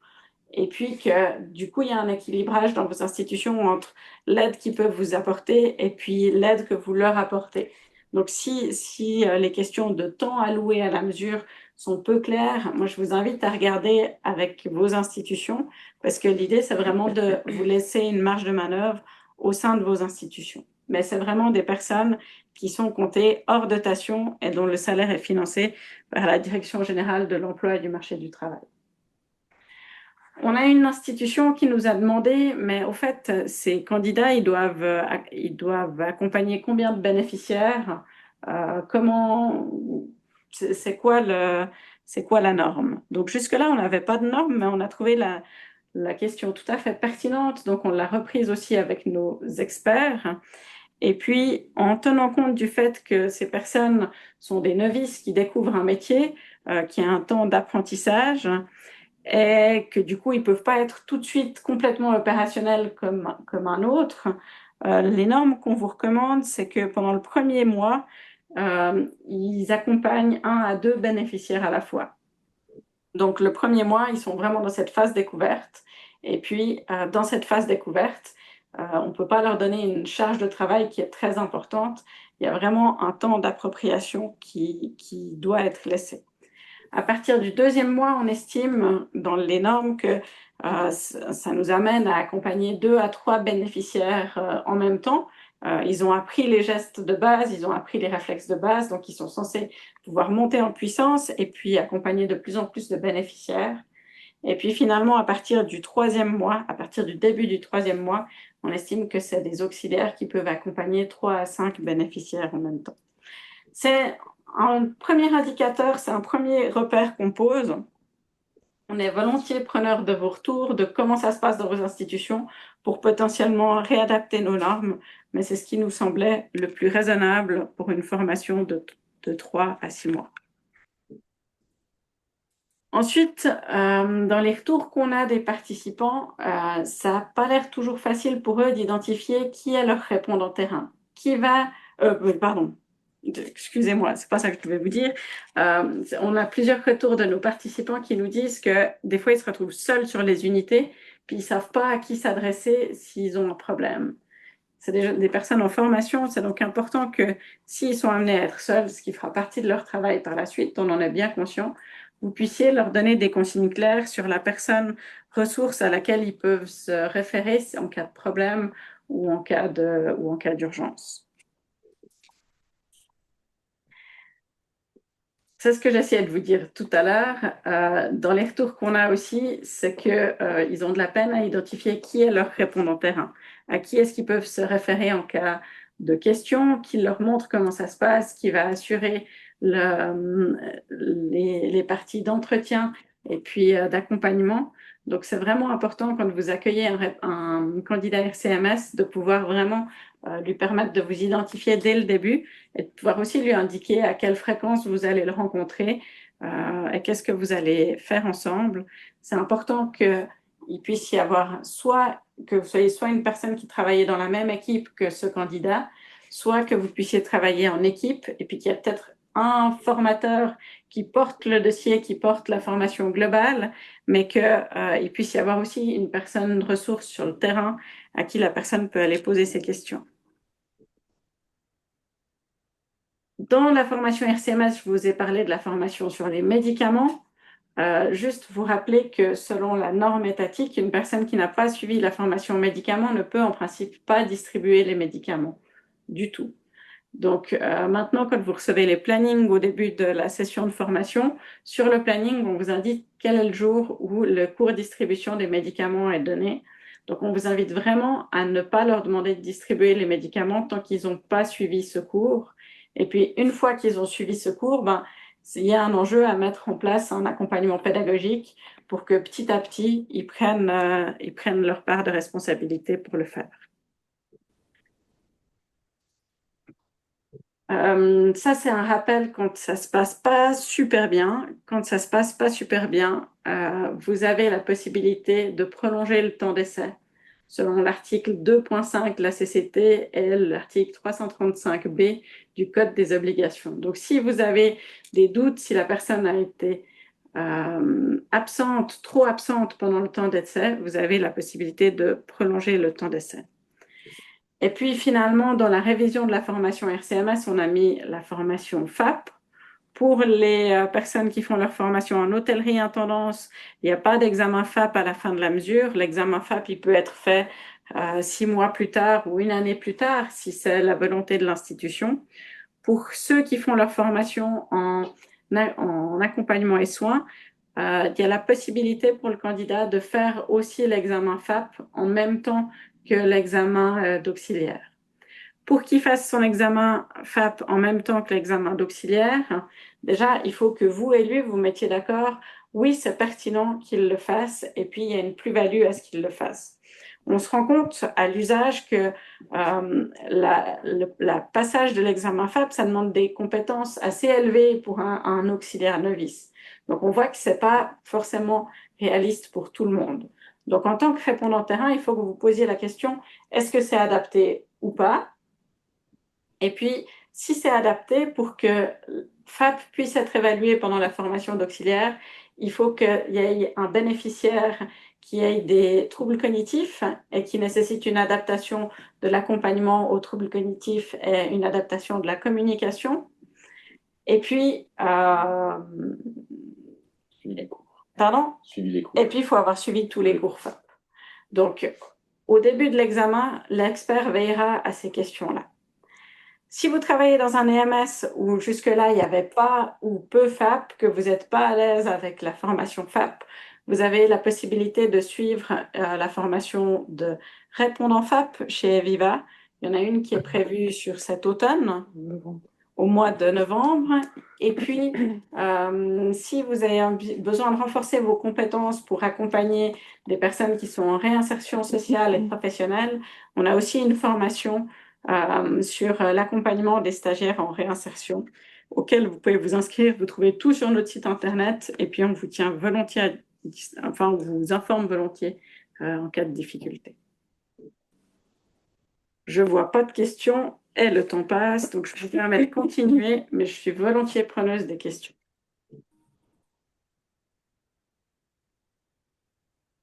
et puis que du coup, il y a un équilibrage dans vos institutions entre l'aide qu'ils peuvent vous apporter et puis l'aide que vous leur apportez. Donc, si les questions de temps alloué à la mesure sont peu claires, moi, je vous invite à regarder avec vos institutions parce que l'idée, c'est vraiment de vous laisser une marge de manœuvre au sein de vos institutions. Mais c'est vraiment des personnes qui sont comptées hors dotation et dont le salaire est financé par la Direction générale de l'emploi et du marché du travail. On a une institution qui nous a demandé, mais au fait, ces candidats, ils doivent accompagner combien de bénéficiaires? Comment, c'est quoi la norme? Donc jusque-là, on n'avait pas de norme, mais on a trouvé la question tout à fait pertinente, donc on l'a reprise aussi avec nos experts. Et puis, en tenant compte du fait que ces personnes sont des novices qui découvrent un métier, qui a un temps d'apprentissage, et que du coup, ils ne peuvent pas être tout de suite complètement opérationnels comme un autre. Les normes qu'on vous recommande, c'est que pendant le premier mois, ils accompagnent 1 à 2 bénéficiaires à la fois. Donc, le premier mois, ils sont vraiment dans cette phase découverte. Et puis, dans cette phase découverte, on ne peut pas leur donner une charge de travail qui est très importante. Il y a vraiment un temps d'appropriation qui doit être laissé. À partir du 2e mois, on estime dans les normes que ça nous amène à accompagner 2 à 3 bénéficiaires en même temps. Ils ont appris les gestes de base, ils ont appris les réflexes de base, donc ils sont censés pouvoir monter en puissance et puis accompagner de plus en plus de bénéficiaires. Et puis finalement, à partir du 3e mois, à partir du début du 3e mois, on estime que c'est des auxiliaires qui peuvent accompagner 3 à 5 bénéficiaires en même temps. C'est un premier indicateur, c'est un premier repère qu'on pose. On est volontiers preneur de vos retours, de comment ça se passe dans vos institutions pour potentiellement réadapter nos normes, mais c'est ce qui nous semblait le plus raisonnable pour une formation de 3 à 6 mois. Ensuite, dans les retours qu'on a des participants, ça n'a pas l'air toujours facile pour eux d'identifier qui est leur répondant terrain. Excusez-moi, c'est pas ça que je voulais vous dire. On a plusieurs retours de nos participants qui nous disent que des fois, ils se retrouvent seuls sur les unités, puis ils savent pas à qui s'adresser s'ils ont un problème. C'est des personnes en formation, c'est donc important que s'ils sont amenés à être seuls, ce qui fera partie de leur travail par la suite, on en est bien conscient, vous puissiez leur donner des consignes claires sur la personne ressource à laquelle ils peuvent se référer en cas de problème ou en cas d'urgence. c'est ce que j'essayais de vous dire tout à l'heure. Dans les retours qu'on a aussi, c'est que ils ont de la peine à identifier qui est leur répondant terrain, à qui est-ce qu'ils peuvent se référer en cas de questions, qui leur montre comment ça se passe, qui va assurer les parties d'entretien et puis d'accompagnement. Donc, c'est vraiment important quand vous accueillez un candidat RCMS de pouvoir vraiment lui permettre de vous identifier dès le début et de pouvoir aussi lui indiquer à quelle fréquence vous allez le rencontrer et qu'est-ce que vous allez faire ensemble. C'est important qu'il puisse y avoir soit que vous soyez soit une personne qui travaille dans la même équipe que ce candidat, soit que vous puissiez travailler en équipe et puis qu'il y a peut-être un formateur qui porte le dossier, qui porte la formation globale, mais qu'il puisse y avoir aussi une personne ressource sur le terrain à qui la personne peut aller poser ses questions. Dans la formation RCMS, je vous ai parlé de la formation sur les médicaments. Juste vous rappeler que selon la norme étatique, une personne qui n'a pas suivi la formation médicaments ne peut en principe pas distribuer les médicaments du tout. Donc maintenant, quand vous recevez les plannings au début de la session de formation, sur le planning, on vous indique quel est le jour où le cours de distribution des médicaments est donné. Donc on vous invite vraiment à ne pas leur demander de distribuer les médicaments tant qu'ils n'ont pas suivi ce cours. Et puis une fois qu'ils ont suivi ce cours, il y a un enjeu à mettre en place un accompagnement pédagogique pour que petit à petit, ils prennent leur part de responsabilité pour le faire. Ça, c'est un rappel quand ça se passe pas super bien. Quand ça se passe pas super bien, vous avez la possibilité de prolonger le temps d'essai selon l'article 2.5 de la CCT et l'article 335B du Code des obligations. Donc, si vous avez des doutes, si la personne a été absente, trop absente pendant le temps d'essai, vous avez la possibilité de prolonger le temps d'essai. Et puis finalement, dans la révision de la formation RCMS, on a mis la formation FAP. Pour les personnes qui font leur formation en hôtellerie-intendance, il n'y a pas d'examen FAP à la fin de la mesure. L'examen FAP, il peut être fait 6 mois plus tard ou une année plus tard, si c'est la volonté de l'institution. Pour ceux qui font leur formation en accompagnement et soins, il y a la possibilité pour le candidat de faire aussi l'examen FAP en même temps que l'examen d'auxiliaire. Pour qu'il fasse son examen FAP en même temps que l'examen d'auxiliaire, déjà, il faut que vous et lui, vous mettiez d'accord. Oui, c'est pertinent qu'il le fasse et puis il y a une plus-value à ce qu'il le fasse. On se rend compte à l'usage que le passage de l'examen FAP, ça demande des compétences assez élevées pour un auxiliaire novice. Donc, on voit que ce n'est pas forcément réaliste pour tout le monde. Donc, en tant que répondant terrain, il faut que vous posiez la question, est-ce que c'est adapté ou pas? Et puis, si c'est adapté pour que FAP puisse être évalué pendant la formation d'auxiliaire, il faut qu'il y ait un bénéficiaire qui ait des troubles cognitifs et qui nécessite une adaptation de l'accompagnement aux troubles cognitifs et une adaptation de la communication. Et puis, Suivi les cours. pardon? Suivi les cours. Et puis, il faut avoir suivi tous les cours FAP. Donc, au début de l'examen, l'expert veillera à ces questions-là. Si vous travaillez dans un EMS où jusque-là, il n'y avait pas ou peu FAP, que vous n'êtes pas à l'aise avec la formation FAP, vous avez la possibilité de suivre la formation de répondant FAP chez Eviva. Il y en a une qui est prévue sur cet automne, au mois de novembre. Et puis, si vous avez besoin de renforcer vos compétences pour accompagner des personnes qui sont en réinsertion sociale et professionnelle, on a aussi une formation sur l'accompagnement des stagiaires en réinsertion, auquel vous pouvez vous inscrire. Vous trouvez tout sur notre site internet et puis on vous tient volontiers, on vous informe volontiers en cas de difficulté. Je ne vois pas de questions et le temps passe, donc je vous permets de continuer, mais je suis volontiers preneuse des questions.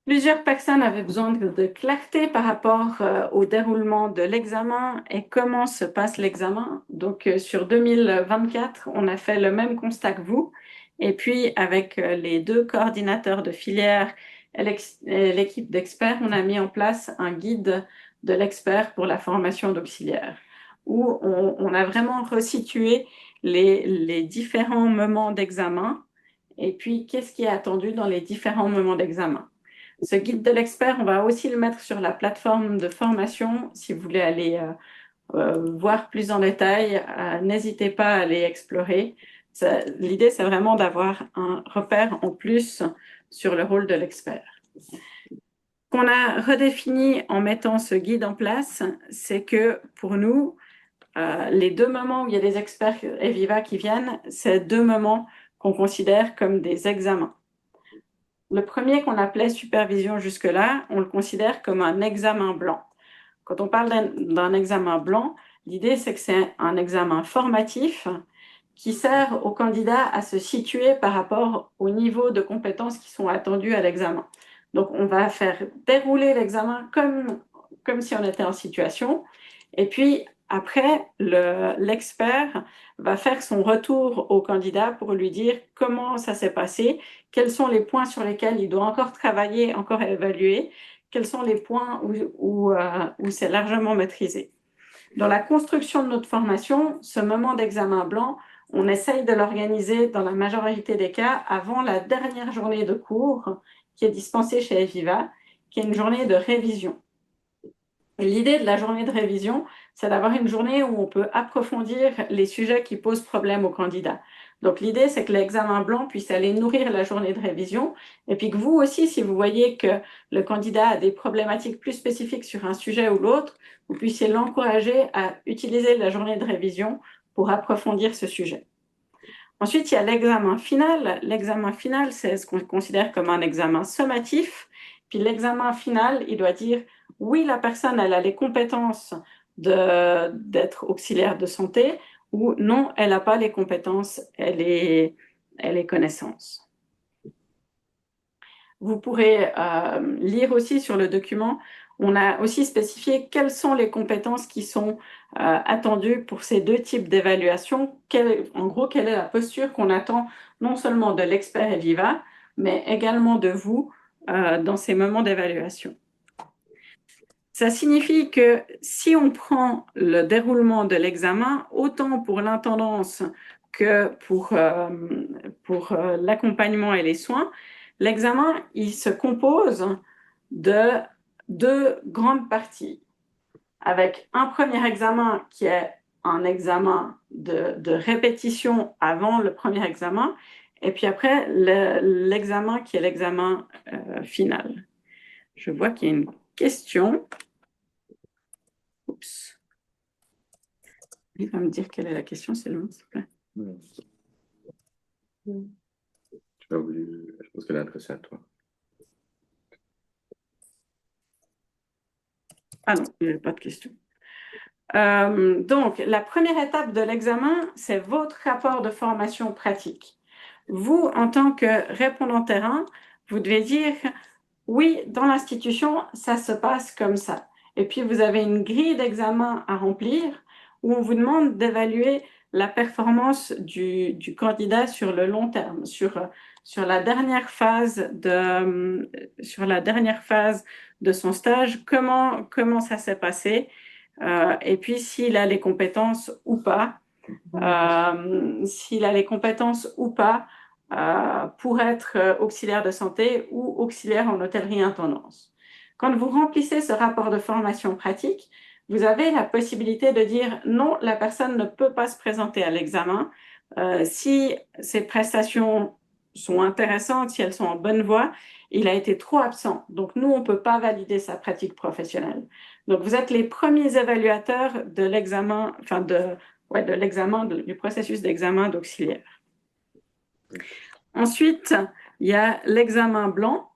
Plusieurs personnes avaient besoin de clarté par rapport au déroulement de l'examen et comment se passe l'examen. Donc, sur 2024, on a fait le même constat que vous. Et puis, avec les 2 coordinateurs de filière et l'équipe d'experts, on a mis en place un guide de l'expert pour la formation d'auxiliaire, où on a vraiment resitué les différents moments d'examen et puis qu'est-ce qui est attendu dans les différents moments d'examen. Ce guide de l'expert, on va aussi le mettre sur la plateforme de formation. Si vous voulez aller voir plus en détail, n'hésitez pas à aller explorer. L'idée, c'est vraiment d'avoir un repère en plus sur le rôle de l'expert. Qu'on a redéfini en mettant ce guide en place, c'est que pour nous, les 2 moments où il y a des experts Eviva qui viennent, c'est 2 moments qu'on considère comme des examens. Le premier qu'on appelait supervision jusque-là, on le considère comme un examen blanc. Quand on parle d'un examen blanc, l'idée c'est que c'est un examen formatif qui sert aux candidats à se situer par rapport au niveau de compétences qui sont attendus à l'examen. Donc on va faire dérouler l'examen comme si on était en situation, et puis après, l'expert va faire son retour au candidat pour lui dire comment ça s'est passé, quels sont les points sur lesquels il doit encore travailler, encore évaluer, quels sont les points où c'est largement maîtrisé. Dans la construction de notre formation, ce moment d'examen blanc, on essaye de l'organiser dans la majorité des cas avant la dernière journée de cours qui est dispensée chez Eviva, qui est une journée de révision. L'idée de la journée de révision, c'est d'avoir une journée où on peut approfondir les sujets qui posent problème aux candidats. Donc l'idée, c'est que l'examen blanc puisse aller nourrir la journée de révision et puis que vous aussi, si vous voyez que le candidat a des problématiques plus spécifiques sur un sujet ou l'autre, vous puissiez l'encourager à utiliser la journée de révision pour approfondir ce sujet. Ensuite, il y a l'examen final. L'examen final, c'est ce qu'on considère comme un examen sommatif. Puis l'examen final, il doit dire oui, la personne, elle a les compétences d'être auxiliaire de santé, ou non, elle n'a pas les compétences, elle est connaissances. Vous pourrez lire aussi sur le document, on a aussi spécifié quelles sont les compétences qui sont attendues pour ces 2 types d'évaluation. En gros, quelle est la posture qu'on attend non seulement de l'expert Eviva, mais également de vous dans ces moments d'évaluation. Ça signifie que si on prend le déroulement de l'examen, autant pour l'intendance que pour l'accompagnement et les soins, l'examen, il se compose de 2 grandes parties, avec un premier examen qui est un examen de répétition avant le premier examen, et puis après l'examen qui est l'examen final. Je vois qu'il y a une question. Oups. Il va me dire quelle est la question, Sylvain, s'il te plaît. Je pense qu'elle est adressée à toi. Ah non, il n'y a pas de question. Donc, la première étape de l'examen, c'est votre rapport de formation pratique. Vous, en tant que répondant terrain, vous devez dire oui, dans l'institution, ça se passe comme ça. Et puis, vous avez une grille d'examen à remplir où on vous demande d'évaluer la performance du candidat sur le long terme, sur la dernière phase de son stage, comment ça s'est passé, et puis s'il a les compétences ou pas, pour être auxiliaire de santé ou auxiliaire en hôtellerie intendance. Quand vous remplissez ce rapport de formation pratique, vous avez la possibilité de dire non, la personne ne peut pas se présenter à l'examen. Si ses prestations sont intéressantes, si elles sont en bonne voie, il a été trop absent. Donc nous, on ne peut pas valider sa pratique professionnelle. Donc vous êtes les premiers évaluateurs de l'examen, du processus d'examen d'auxiliaire. Ensuite, il y a l'examen blanc.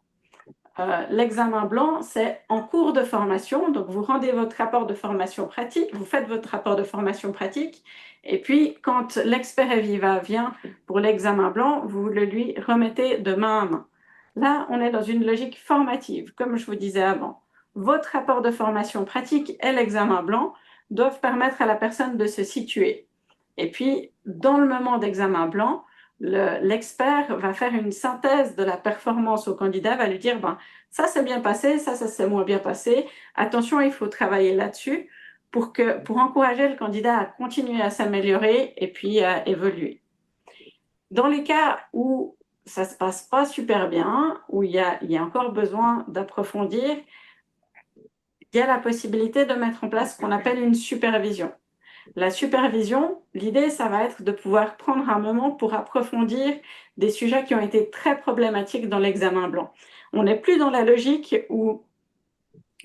L'examen blanc, c'est en cours de formation. Donc, vous rendez votre rapport de formation pratique, vous faites votre rapport de formation pratique, et puis, quand l'expert Eviva vient pour l'examen blanc, vous le lui remettez de main à main. Là, on est dans une logique formative, comme je vous disais avant. Votre rapport de formation pratique et l'examen blanc doivent permettre à la personne de se situer. Et puis, dans le moment d'examen blanc, l'expert va faire une synthèse de la performance au candidat, va lui dire ça s'est bien passé, ça s'est moins bien passé, attention, il faut travailler là-dessus pour encourager le candidat à continuer à s'améliorer et puis à évoluer. Dans les cas où ça ne se passe pas super bien, où il y a encore besoin d'approfondir, il y a la possibilité de mettre en place ce qu'on appelle une supervision. La supervision, l'idée, ça va être de pouvoir prendre un moment pour approfondir des sujets qui ont été très problématiques dans l'examen blanc. On n'est plus dans la logique où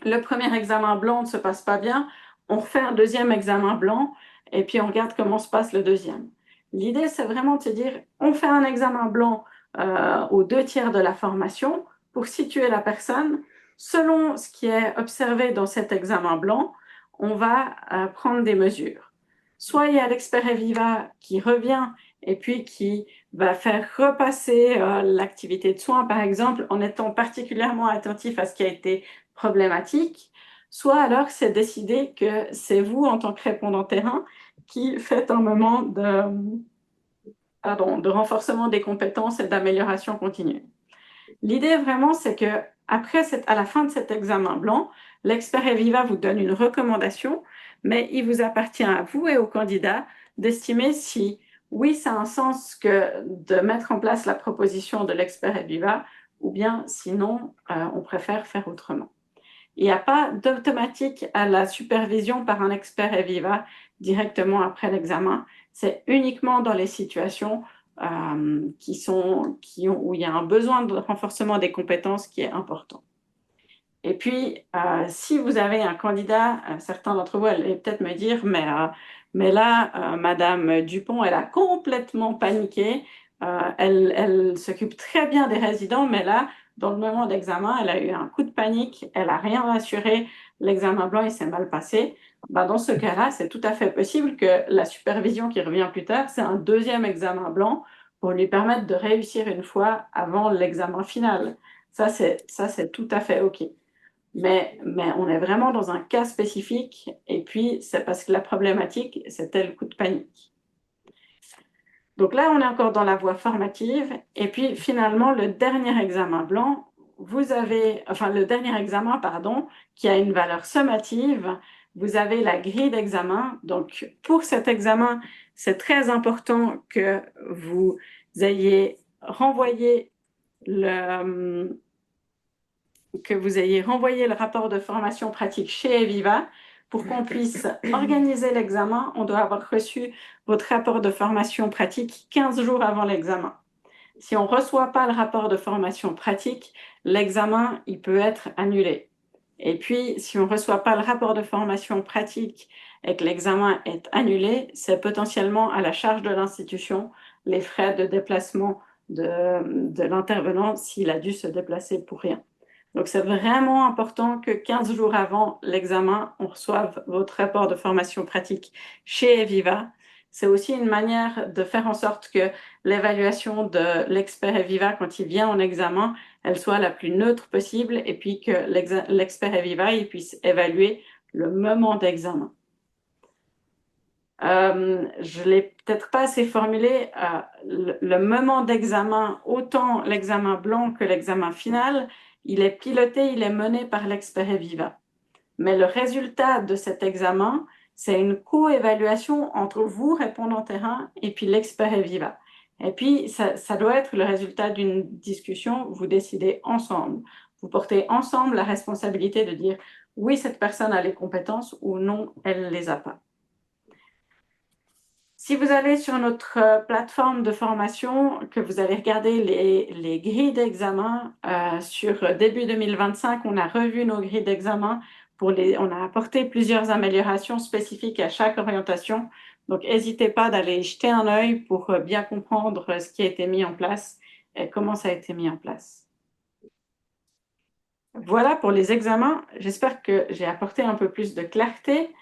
le premier examen blanc ne se passe pas bien, on refait un deuxième examen blanc et puis on regarde comment se passe le deuxième. L'idée, c'est vraiment de se dire, on fait un examen blanc aux 2/3 de la formation pour situer la personne. Selon ce qui est observé dans cet examen blanc, on va prendre des mesures. Soit il y a l'expert Eviva qui revient et puis qui va faire repasser l'activité de soins, par exemple, en étant particulièrement attentif à ce qui a été problématique, soit alors c'est décidé que c'est vous, en tant que répondant terrain, qui faites un moment de renforcement des compétences et d'amélioration continue. L'idée vraiment, c'est que à la fin de cet examen blanc, l'expert Eviva vous donne une recommandation, mais il vous appartient à vous et au candidat d'estimer si, oui, ça a un sens que de mettre en place la proposition de l'expert Eviva, ou bien sinon, on préfère faire autrement. Il n'y a pas d'automatique à la supervision par un expert Eviva directement après l'examen. C'est uniquement dans les situations où il y a un besoin de renforcement des compétences qui est important. Et puis, si vous avez un candidat, certains d'entre vous allaient peut-être me dire, mais là, Madame Dupont, elle a complètement paniqué. Elle s'occupe très bien des résidents, mais là, dans le moment d'examen, elle a eu un coup de panique, elle n'a rien rassuré, l'examen blanc, il s'est mal passé. Ben, dans ce cas-là, c'est tout à fait possible que la supervision qui revient plus tard, c'est un deuxième examen blanc pour lui permettre de réussir une fois avant l'examen final. Ça, c'est tout à fait OK. Mais on est vraiment dans un cas spécifique, et puis c'est parce que la problématique, c'était le coup de panique. Donc là, on est encore dans la voie formative, et puis finalement, le dernier examen blanc, le dernier examen, pardon, qui a une valeur sommative, vous avez la grille d'examen. Donc pour cet examen, c'est très important que vous ayez renvoyé le rapport de formation pratique chez Eviva pour qu'on puisse organiser l'examen. On doit avoir reçu votre rapport de formation pratique 15 jours avant l'examen. Si on ne reçoit pas le rapport de formation pratique, l'examen, il peut être annulé. Et puis, si on ne reçoit pas le rapport de formation pratique et que l'examen est annulé, c'est potentiellement à la charge de l'institution les frais de déplacement de l'intervenant s'il a dû se déplacer pour rien. Donc, c'est vraiment important que 15 jours avant l'examen, on reçoive votre rapport de formation pratique chez Eviva. C'est aussi une manière de faire en sorte que l'évaluation de l'expert Eviva, quand il vient en examen, elle soit la plus neutre possible, et puis que l'expert Eviva il puisse évaluer le moment d'examen. Je ne l'ai peut-être pas assez formulé, le moment d'examen, autant l'examen blanc que l'examen final, il est piloté, il est mené par l'expert Eviva. Mais le résultat de cet examen, c'est une co-évaluation entre vous, répondant terrain, et puis l'expert Eviva. Et puis, ça doit être le résultat d'une discussion, vous décidez ensemble. Vous portez ensemble la responsabilité de dire oui, cette personne a les compétences ou non, elle ne les a pas. Si vous allez sur notre plateforme de formation, que vous allez regarder les grilles d'examen, sur début 2025, on a revu nos grilles d'examen, on a apporté plusieurs améliorations spécifiques à chaque orientation. Donc, n'hésitez pas d'aller jeter un œil pour bien comprendre ce qui a été mis en place et comment ça a été mis en place. Voilà pour les examens. J'espère que j'ai apporté un peu plus de clarté.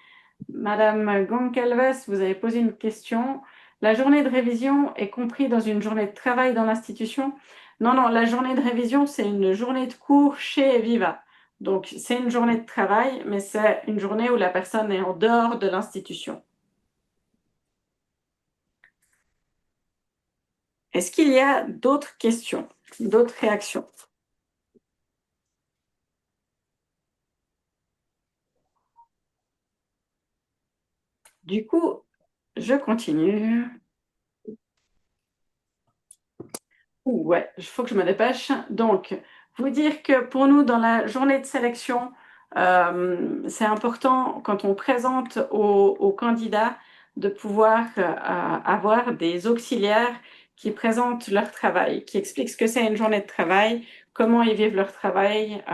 Madame Goncalves, vous avez posé une question. La journée de révision est comprise dans une journée de travail dans l'institution? Non, la journée de révision, c'est une journée de cours chez Eviva. Donc, c'est une journée de travail, mais c'est une journée où la personne est en dehors de l'institution. Est-ce qu'il y a d'autres questions, d'autres réactions? Du coup, je continue. Ouais, il faut que je me dépêche. Donc, vous dire que pour nous, dans la journée de sélection, c'est important quand on présente aux candidats de pouvoir avoir des auxiliaires qui présentent leur travail, qui expliquent ce que c'est une journée de travail, comment ils vivent leur travail,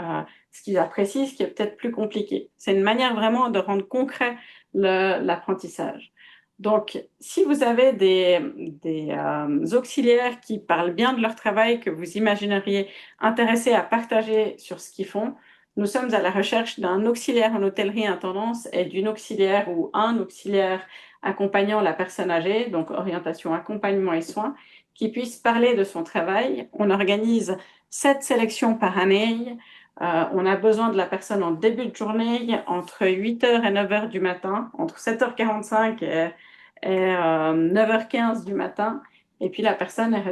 ce qu'ils apprécient, ce qui est peut-être plus compliqué. C'est une manière vraiment de rendre concret l'apprentissage. Donc, si vous avez des auxiliaires qui parlent bien de leur travail, que vous imagineriez intéressés à partager sur ce qu'ils font, nous sommes à la recherche d'un auxiliaire en hôtellerie intendance et d'une auxiliaire ou un auxiliaire accompagnant la personne âgée, donc orientation, accompagnement et soins, qui puisse parler de son travail. On organise 7 sélections par année. On a besoin de la personne en début de journée, entre 8h et 9h du matin, entre 7h45 et 9h15 du matin. Et puis la personne est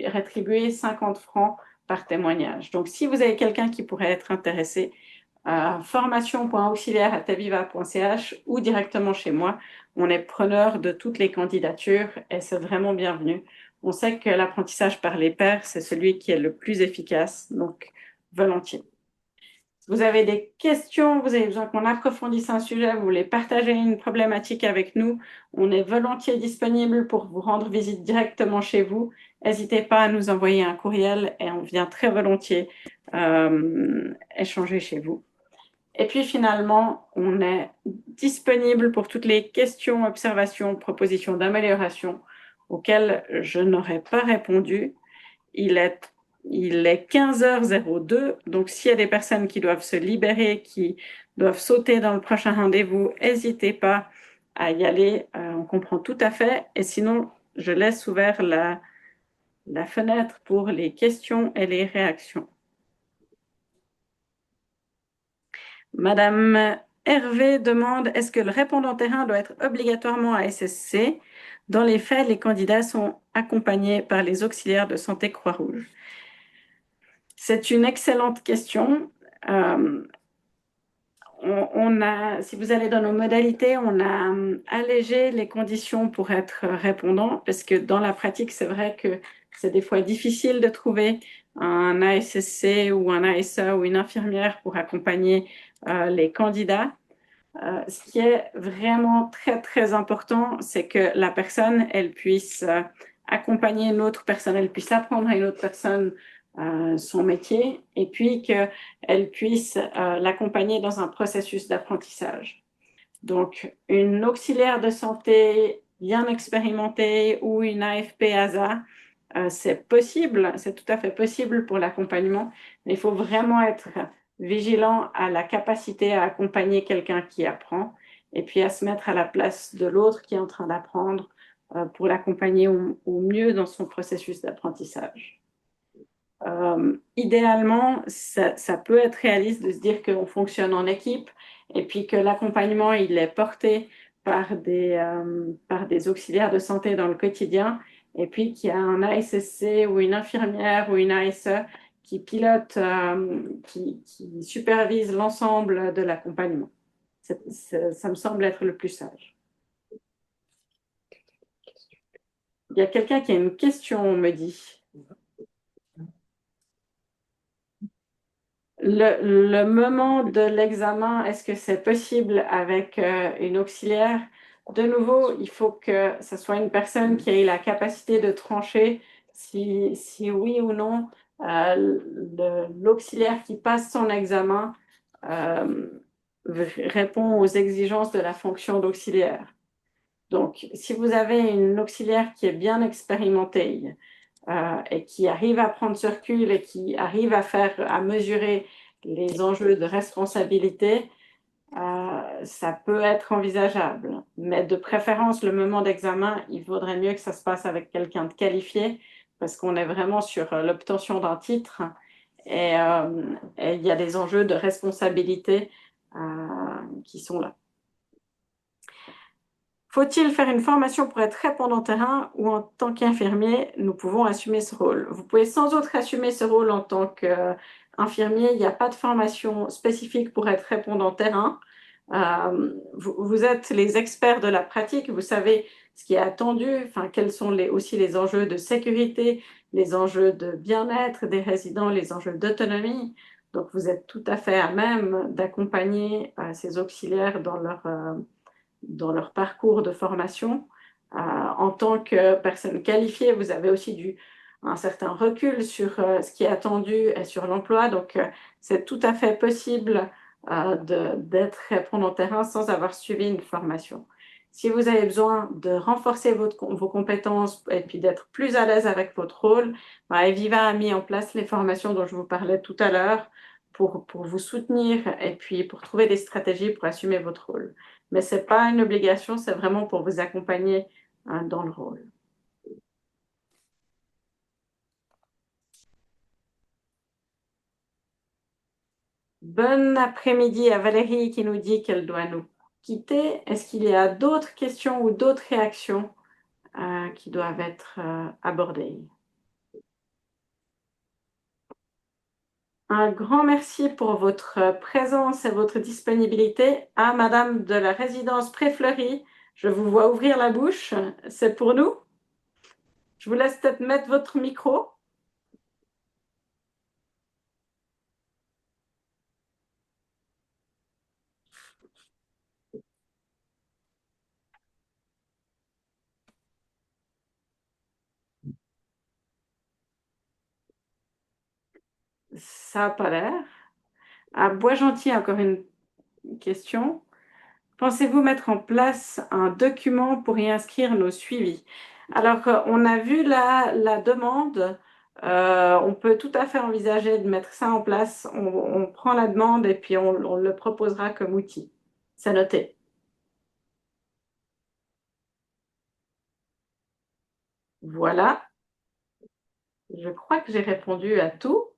rétribuée 50 francs par témoignage. Donc, si vous avez quelqu'un qui pourrait être intéressé, formation.auxiliaire@taviva.ch ou directement chez moi, on est preneur de toutes les candidatures et c'est vraiment bienvenu. On sait que l'apprentissage par les pairs, c'est celui qui est le plus efficace, donc volontiers. Vous avez des questions, vous avez besoin qu'on approfondisse un sujet, vous voulez partager une problématique avec nous, on est volontiers disponible pour vous rendre visite directement chez vous. N'hésitez pas à nous envoyer un courriel et on vient très volontiers échanger chez vous. Et puis finalement, on est disponible pour toutes les questions, observations, propositions d'amélioration auxquelles je n'aurais pas répondu. Il est 15h02, donc s'il y a des personnes qui doivent se libérer, qui doivent sauter dans le prochain rendez-vous, n'hésitez pas à y aller, on comprend tout à fait. Et sinon, je laisse ouvert la fenêtre pour les questions et les réactions. Madame Hervé demande, est-ce que le répondant terrain doit être obligatoirement à SSC? Dans les faits, les candidats sont accompagnés par les auxiliaires de santé Croix-Rouge. C'est une excellente question. Si vous allez dans nos modalités, on a allégé les conditions pour être répondant, parce que dans la pratique, c'est vrai que c'est des fois difficile de trouver un ASSC ou un ASA ou une infirmière pour accompagner les candidats. Ce qui est vraiment très, très important, c'est que la personne, elle puisse accompagner une autre personne, elle puisse apprendre à une autre personne son métier et puis qu'elle puisse l'accompagner dans un processus d'apprentissage. Donc, une auxiliaire de santé bien expérimentée ou une AFP-ASA, c'est possible, c'est tout à fait possible pour l'accompagnement, mais il faut vraiment être vigilant à la capacité à accompagner quelqu'un qui apprend et puis à se mettre à la place de l'autre qui est en train d'apprendre pour l'accompagner au mieux dans son processus d'apprentissage. Idéalement, ça peut être réaliste de se dire qu'on fonctionne en équipe et puis que l'accompagnement, il est porté par des auxiliaires de santé dans le quotidien et puis qu'il y a un ASSC ou une infirmière ou une ASE qui pilote, qui supervise l'ensemble de l'accompagnement. Ça me semble être le plus sage. Il y a quelqu'un qui a une question, on me dit. Le moment de l'examen, est-ce que c'est possible avec une auxiliaire? De nouveau, il faut que ce soit une personne qui ait la capacité de trancher si oui ou non l'auxiliaire qui passe son examen euh, répond aux exigences de la fonction d'auxiliaire. Donc, si vous avez une auxiliaire qui est bien expérimentée, et qui arrive à prendre ce recul et qui arrive à mesurer les enjeux de responsabilité, ça peut être envisageable. Mais de préférence, le moment d'examen, il vaudrait mieux que ça se passe avec quelqu'un de qualifié parce qu'on est vraiment sur l'obtention d'un titre et il y a des enjeux de responsabilité qui sont là. Faut-il faire une formation pour être répondant terrain ou en tant qu'infirmier, nous pouvons assumer ce rôle? Vous pouvez sans autre assumer ce rôle en tant qu'infirmier. Il n'y a pas de formation spécifique pour être répondant terrain. Vous êtes les experts de la pratique, vous savez ce qui est attendu, enfin, quels sont aussi les enjeux de sécurité, les enjeux de bien-être des résidents, les enjeux d'autonomie. Donc, vous êtes tout à fait à même d'accompagner ces auxiliaires dans leur parcours de formation. En tant que personne qualifiée, vous avez aussi un certain recul sur ce qui est attendu et sur l'emploi. Donc, c'est tout à fait possible d'être répondant terrain sans avoir suivi une formation. Si vous avez besoin de renforcer vos compétences et puis d'être plus à l'aise avec votre rôle, Eviva a mis en place les formations dont je vous parlais tout à l'heure pour vous soutenir et puis pour trouver des stratégies pour assumer votre rôle. Mais ce n'est pas une obligation, c'est vraiment pour vous accompagner dans le rôle. Bon après-midi à Valérie qui nous dit qu'elle doit nous quitter. Est-ce qu'il y a d'autres questions ou d'autres réactions qui doivent être abordées? Un grand merci pour votre présence et votre disponibilité. Ah, Madame de la résidence Préfleurie, je vous vois ouvrir la bouche. C'est pour nous? Je vous laisse peut-être mettre votre micro. Ça n'a pas l'air. À Bois-Gentil, encore une question. Pensez-vous mettre en place un document pour y inscrire nos suivis? Alors, on a vu la demande. On peut tout à fait envisager de mettre ça en place. On prend la demande et puis on le proposera comme outil. C'est noté. Voilà. Je crois que j'ai répondu à tout.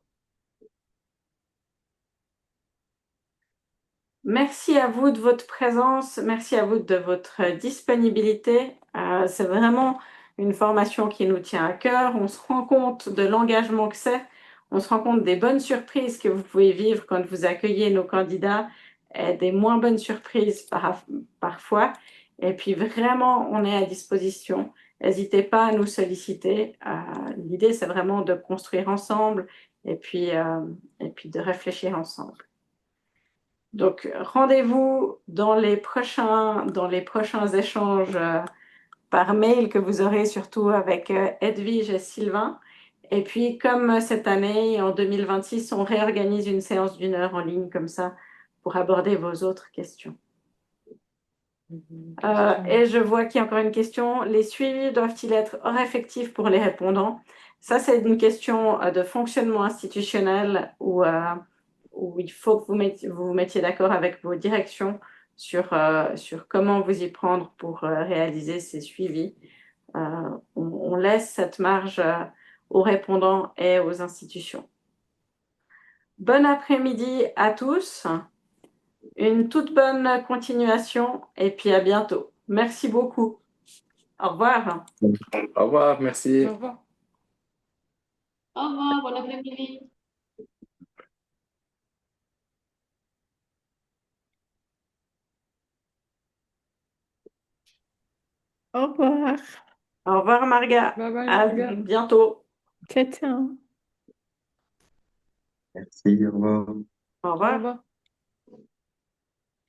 Merci à vous de votre présence, merci à vous de votre disponibilité. C'est vraiment une formation qui nous tient à cœur. On se rend compte de l'engagement que c'est. On se rend compte des bonnes surprises que vous pouvez vivre quand vous accueillez nos candidats et des moins bonnes surprises parfois. Et puis vraiment, on est à disposition. N'hésitez pas à nous solliciter. L'idée, c'est vraiment de construire ensemble et puis de réfléchir ensemble. Donc, rendez-vous dans les prochains échanges par mail que vous aurez surtout avec Edwige et Sylvain. Et puis, comme cette année, en 2026, on réorganise une séance d'une heure en ligne comme ça pour aborder vos autres questions. Et je vois qu'il y a encore une question. Les suivis doivent-ils être hors effectif pour les répondants? Ça, c'est une question de fonctionnement institutionnel où il faut que vous mettiez d'accord avec vos directions sur comment vous y prendre pour réaliser ces suivis. On laisse cette marge aux répondants et aux institutions. Bon après-midi à tous. Une toute bonne continuation et puis à bientôt. Merci beaucoup. Au revoir. Au revoir, merci. Au revoir. Au revoir, bon après-midi. Au revoir. Au revoir, Marga. Bye bye, À Marga. bientôt. Ciao, ciao. Merci, au revoir. Au Au revoir. revoir.